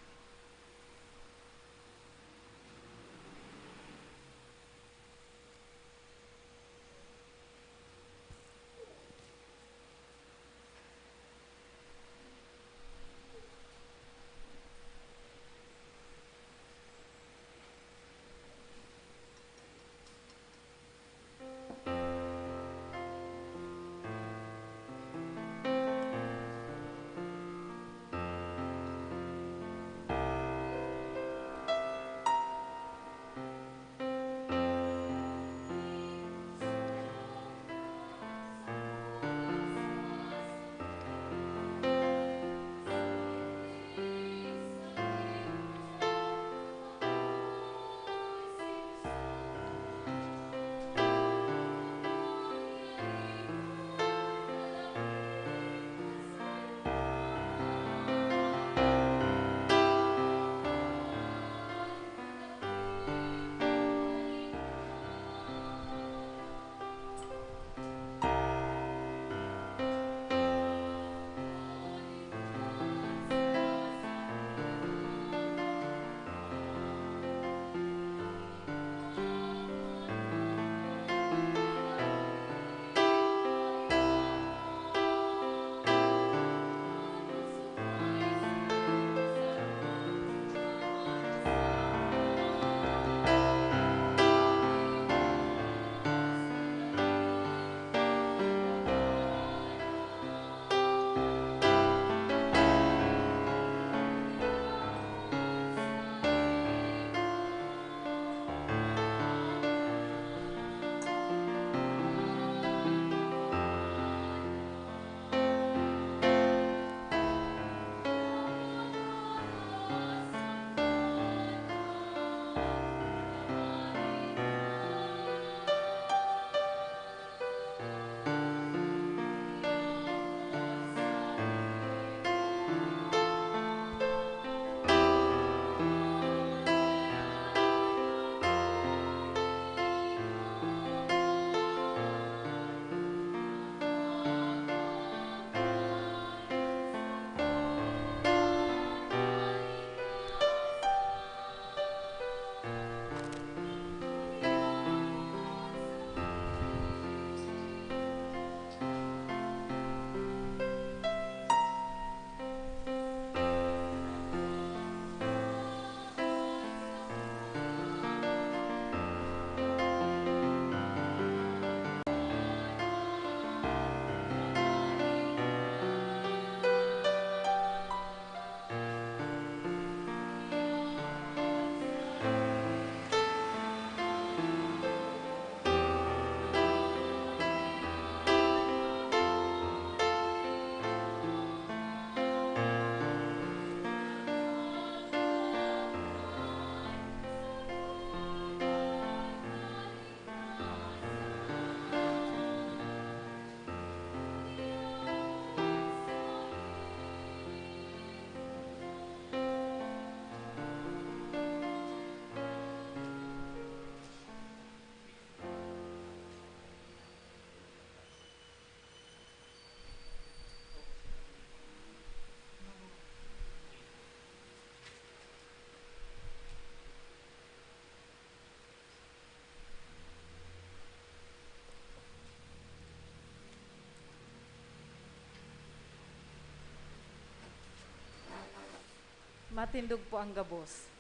S1: Matindog po ang gabos.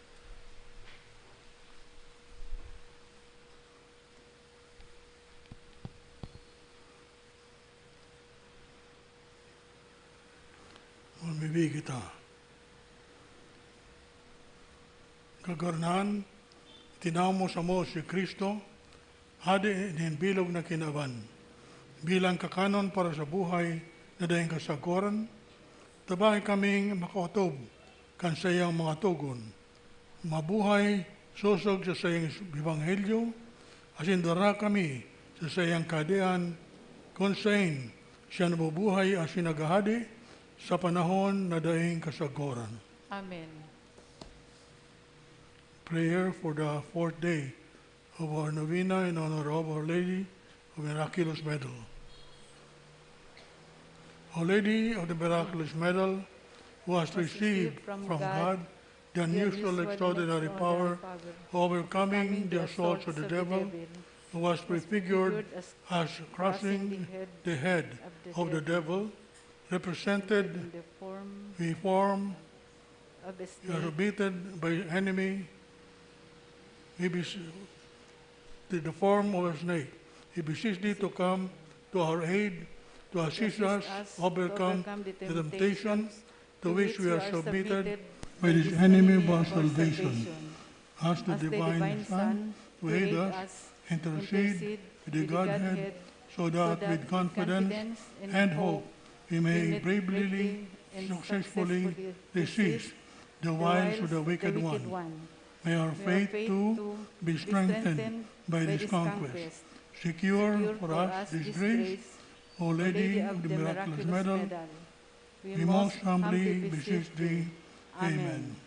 S2: Mamibig kita. Kagarnan, tinamo sa mo si Kristo, hadi din bilog na kinaban. Bilang kakanon para sa buhay na dahil kasagoran, tabay kaming makautob kan sa iyang mga tugon. Mabuhay, susog sa sayang ebanghelyo, asin dara kami sa sayang kadean, kung sayin siya nabubuhay asin nagahadi sa panahon na daing kasagoran.
S1: Amen.
S2: Prayer for the fourth day of our novena in honor of Our Lady of Miraculous Medal. Our Lady of the Miraculous Medal, who has received from God the unusual extraordinary power of overcoming the assaults of the devil, who was prefigured as crushing the head of the devil, represented
S1: In the form
S2: we form
S1: of a
S2: as
S1: snake,
S2: beaten by enemy, he the form of a snake. He beseech thee to come to our aid, to assist us overcome the temptations to which we are submitted by this enemy of our salvation. Ask the divine Son to aid us, intercede with the Godhead, so that with confidence and hope we may bravely and successfully resist the wiles of the wicked one. May our faith too be strengthened by this conquest. Secure for us this grace, O Lady of the Miraculous Medal, we most humbly beseech thee. Amen.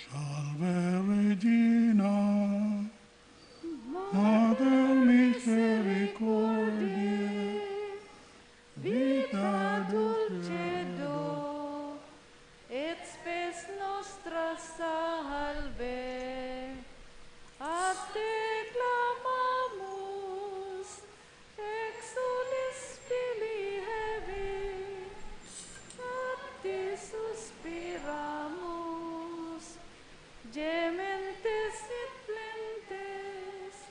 S2: Salve Regina, Mater Misericordiae,
S1: Vita dulcedo, et spes nostra salve, a te clamamus, exulis Filii Hevi, a te suspiramus, gementes et plentes,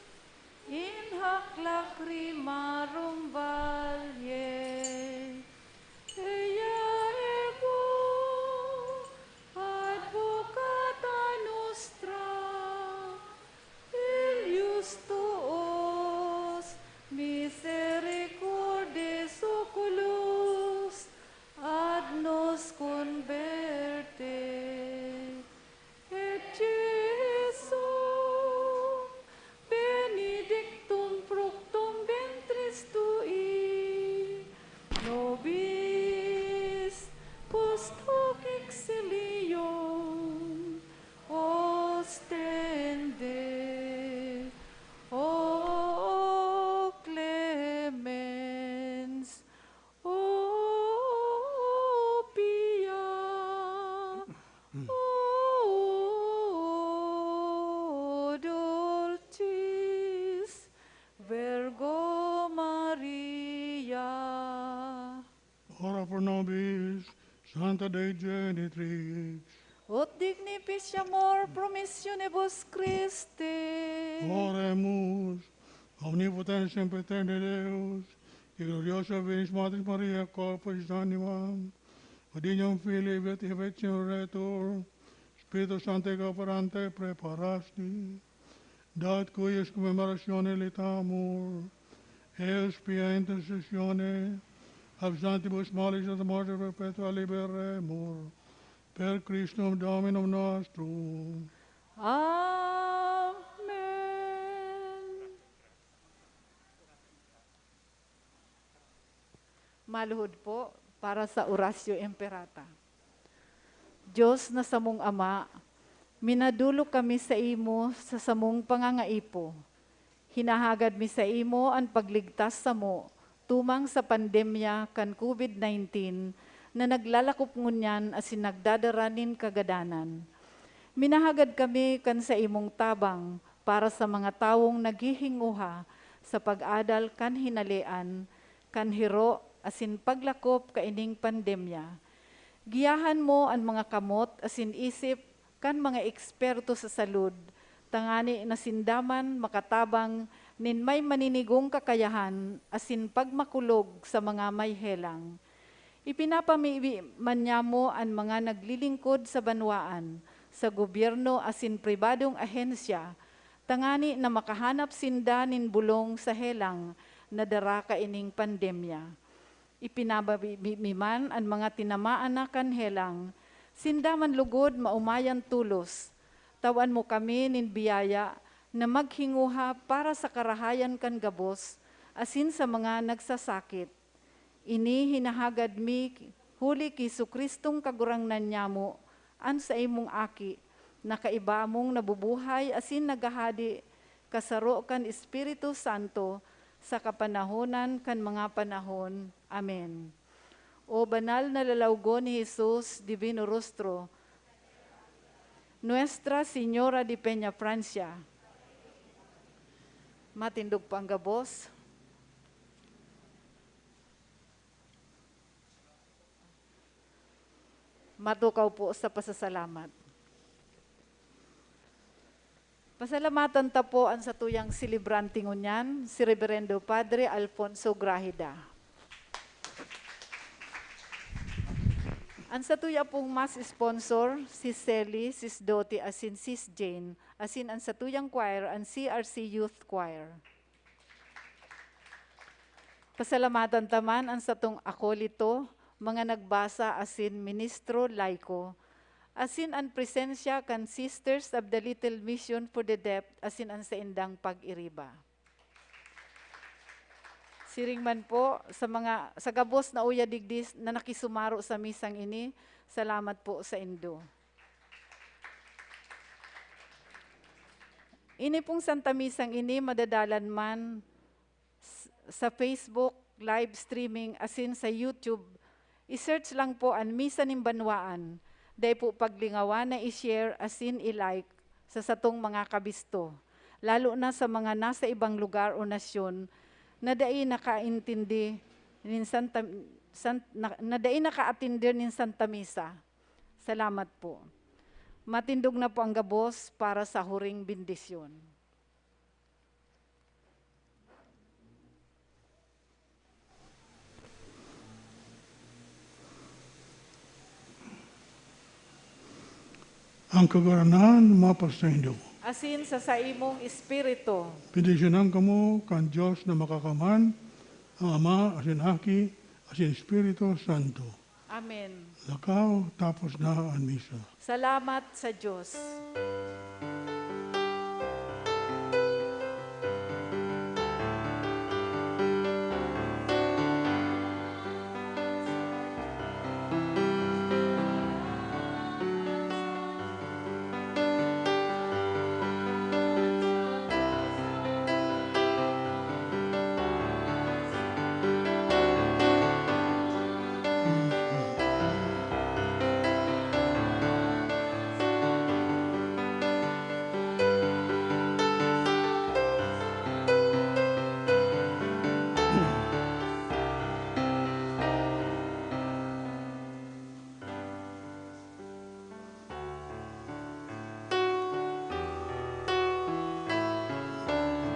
S1: in hac lacrimarum valle, ea ego advocata nostra, ilius tuos misericordes oculus ad nos converte, et Jesum benedictum fructum ventris tui, nobis post hoc exilium ostende. O clemens, o pia, o dulcis Virgo Maria.
S2: ora pro nobis, Santa Dei Genitrix,
S1: Ut dignificiamur promissionibus Christi.
S2: oremus, omnipotens sempiterne Deus, et gloriosa Virgis Mater Maria, corpus animam, Odinium Filii vetium retur, Spiritus Sancte operante preparasti, dat cuius commemoratione litamur, eus pia intercessione, absantibus malis et morte perpetua liberemur, per Christum Dominum nostrum.
S1: Amen. Maluhod po para sa Orasyo Imperata. Diyos na samong Ama, minadulo kami sa imo sa samong pangangaipo. Hinahagad mi sa imo ang pagligtas sa mo, tumang sa pandemya kan COVID-19 na naglalakop ngunyan asin nagdadaranin kagadanan. Minahagad kami kan sa imong tabang para sa mga tawong naghihinguha sa pag-adal kan hinalian, kan hiro asin paglakop kaining pandemya. Giyahan mo ang mga kamot asin isip kan mga eksperto sa salud, tangani na sindaman makatabang nin may maninigong kakayahan asin pagmakulog sa mga may helang. Ipinapamiman niya mo ang mga naglilingkod sa banwaan, sa gobyerno asin pribadong ahensya, tangani na makahanap sinda nin bulong sa helang na dara kaining pandemya. Ipinabamiman ang mga tinamaan na kan helang, sinda man lugod maumayan tulos. Tawan mo kami nin biyaya na maghinguha para sa karahayan kan gabos, asin sa mga nagsasakit. Ini hinahagad mi huli ki Kristong kagurangnan niya mo, an sa imong aki, na kaiba mong nabubuhay asin nagahadi, kasaro kan Espiritu Santo, sa kapanahonan kan mga panahon. Amen. O banal na lalawgo ni Jesus, Divino Rostro, Nuestra Señora de Peña Francia, matindog pa ang gabos. Matukaw po sa pasasalamat. Pasalamatan ta po ang satuyang silibranting unyan, si Reverendo Padre Alfonso Grahida. Ang satuya pong mas sponsor, si Sally, Sis Doti, asin Sis Jane, asin ang satuyang choir, ang CRC Youth Choir. Pasalamatan taman ang satong akolito, mga nagbasa asin ministro laiko, asin ang presensya kan Sisters of the Little Mission for the Deaf, asin ang sa indang pag-iriba. Siring man po sa gabos na uya digdis na nakisumaro sa misang ini, salamat po sa indo. Ini pong Santa Misang ini madadalan man sa Facebook, live streaming, asin sa YouTube. I-search lang po ang Misa Nin Banwaan. Dahil po paglingawan na i-share asin i-like sa satong mga kabisto. Lalo na sa mga nasa ibang lugar o nasyon na dai nakaintindi na dai nakaatindir nin Santa Misa. Salamat po. Matindog na po ang gabos para sa huring bendisyon.
S2: Ang kagaranan mapas sa Indo.
S1: Asin sa imong espiritu.
S2: Pidisyonan kamo kan Diyos na makakaman, ang Ama, asin Aki, asin Espiritu Santo.
S1: Amen.
S2: Lakaw, tapos na ang misa.
S1: Salamat sa Diyos.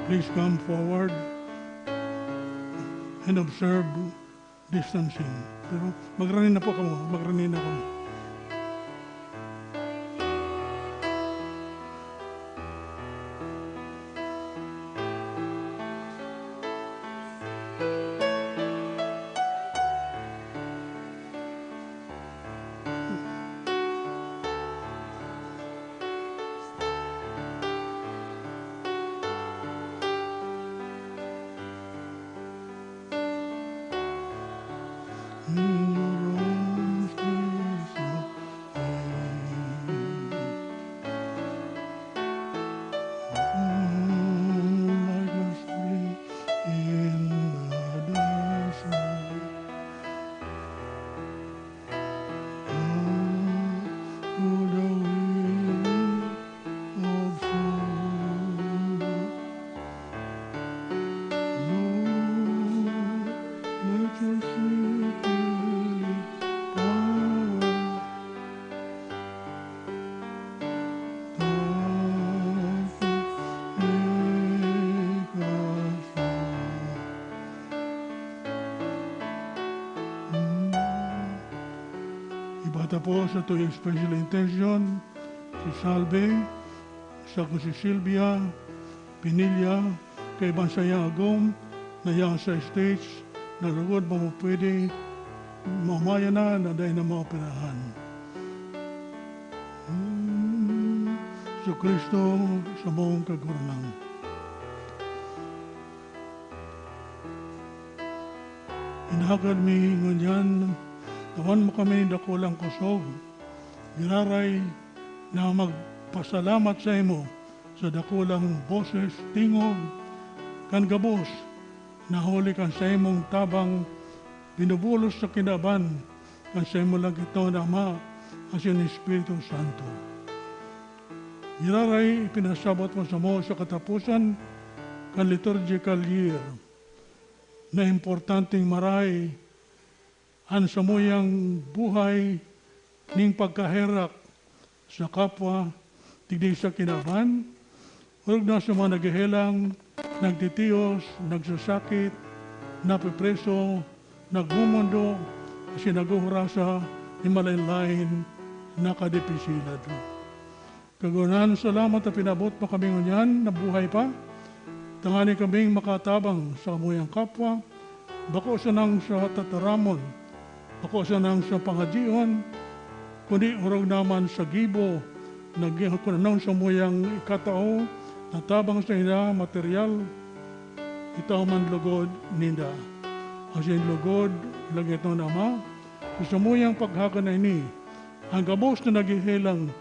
S2: Please come forward and observe distancing. Pero magranin na po kamo, magranin na kamo. Let us sing. Pagkatapos ito yung special intention, si Salve, sa ko si Silvia, Pinilya, kay Bansayang Agom, na yan sa stage, na lugod mo pwede mamaya na dahil na mga operahan. So Kristo sa mong kaguranan. Inagad mi ngunyan, tawan mo kami dakulang kusog, giraray na magpasalamat sa imo sa dakulang boses, tingog, kan gabos, nahuli kan sa imong tabang, binubulos sa kinaban, kan sa imo lang ito na Ama, asin Espiritu Santo. Giraray, ipinasabot mo sa katapusan, kan liturgical year, na importanteng maray, ang samuyang buhay, ning pagkaherak, sa kapwa, tigdi sa kinaban, urog na sa mga naghihelang, nagtitiyos, nagsasakit, napipreso, nagmumundo, kasi naguhurasa, ni malaylain, nakadipisilad. Kagunan, salamat na pinabot mo kami ngunyan, na buhay pa, tangani kaming makatabang sa kamuyang kapwa, bako sa nang sa tataramon, bako sa nang sa pangadyon, kundi urog naman sa gibo, kunanon sa muyang ikatao, natabang sa ina material, itaw man lugod ninda. Asin lugod, lagit ng Ama, sa muyang paghaka na ini, ang gabos na naghihilang,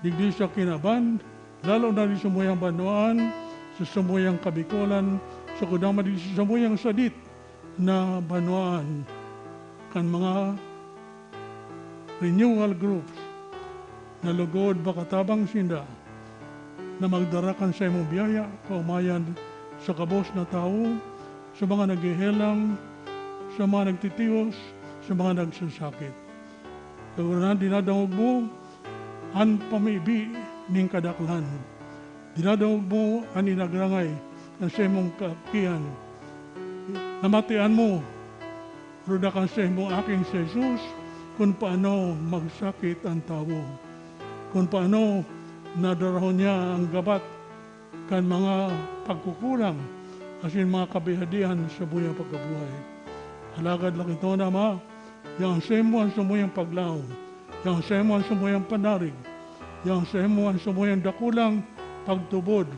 S2: digdi sa kinaban, lalo na di sa muyang Banwaan, sa sumuyang Kabikulan, sa kudama di sa sumuyang sadit na Banwaan, kan mga renewal groups na lugod bakatabang sinda na magdarakan sa imong biyaya, kaumayan sa kabos na tao, sa mga naghihelang, sa mga nagtitiyos, sa mga nagsasakit. Kagunan, dinadangog mo ang pamibi ning kadaklan. Dinadangog mo ang inagrangay ang sa imong kakian. Namatian mo, rudakan sa imong aking sa Jesus, kung paano magsakit ang tao, kung paano nadarahon niya ang gabat kan mga pagkukulang asin mga kabihadian sa buyang pagkabuhay. Halagad lang ito na Ama, yang semo ang sumuyang paglaw, yang semo ang sumuyang panarig, yang semo ang sumuyang dakulang pagtubod,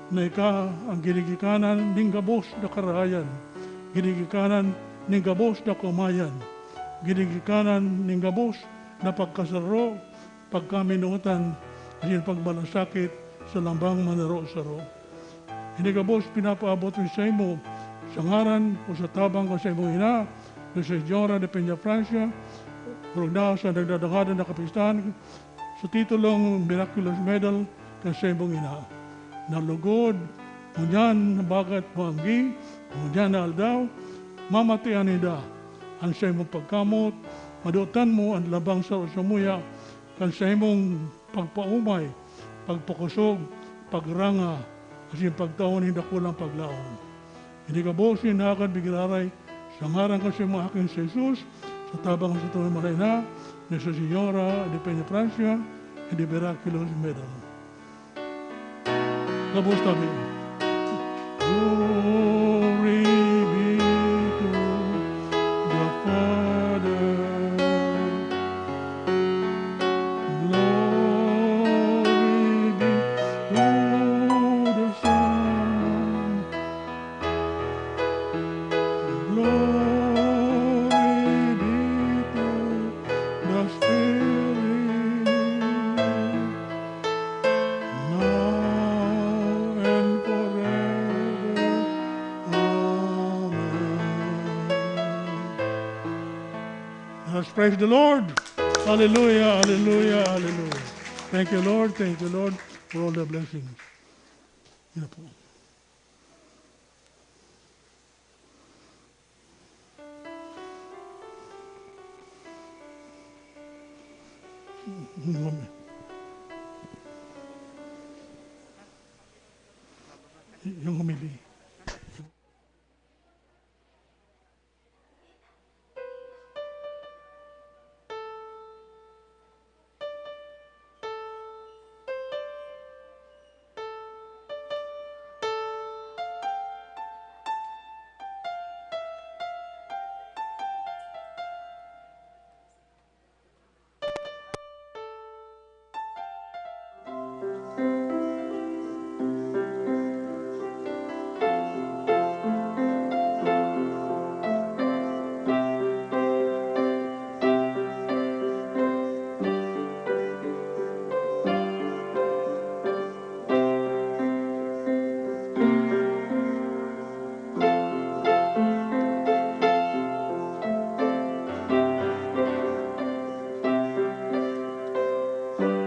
S2: na ika ang ginigikanan ning gabos na karahayan, ginigikanan ning gabos na kumayan, ginigikanan ning gabos na pagkasaro, pagkaminutan, asin pagbalasakit sa lambang manaro-saro. Hindi gabos pinapaabot rin sa imo, sa ngaran o sa tabang ko sa imong ina, na sa Senyora de Peña Francia, urog na sa nagdadangadan na kapistahan, sa titulong Miraculous Medal ka sa imong ina. Nalugod, ngunyan bagat buanggi, ngunyan na aldaw, mamatian nida, ang sa imong pagkamot, madutan mo ang labang sa sumuya, kan sa imong pagpaumay, pagpakusog, pagranga, kasi pagtaon hindi kulang paglaon. Hindi ka bosin na agad biglaray, sa ngaran kasi mo aking sa Jesus, sa tabang sa tuwing malay na sa Senyora de Peña Francia, and the Miraculous Medal. Kabos tabi. Glory be to the Father. Glory be to the Son. Glory be to the Spirit. Now and forever. Amen. Let's praise the Lord. Hallelujah, hallelujah, hallelujah. Thank you, Lord. Thank you, Lord, for all the blessings. Yan po. Amen.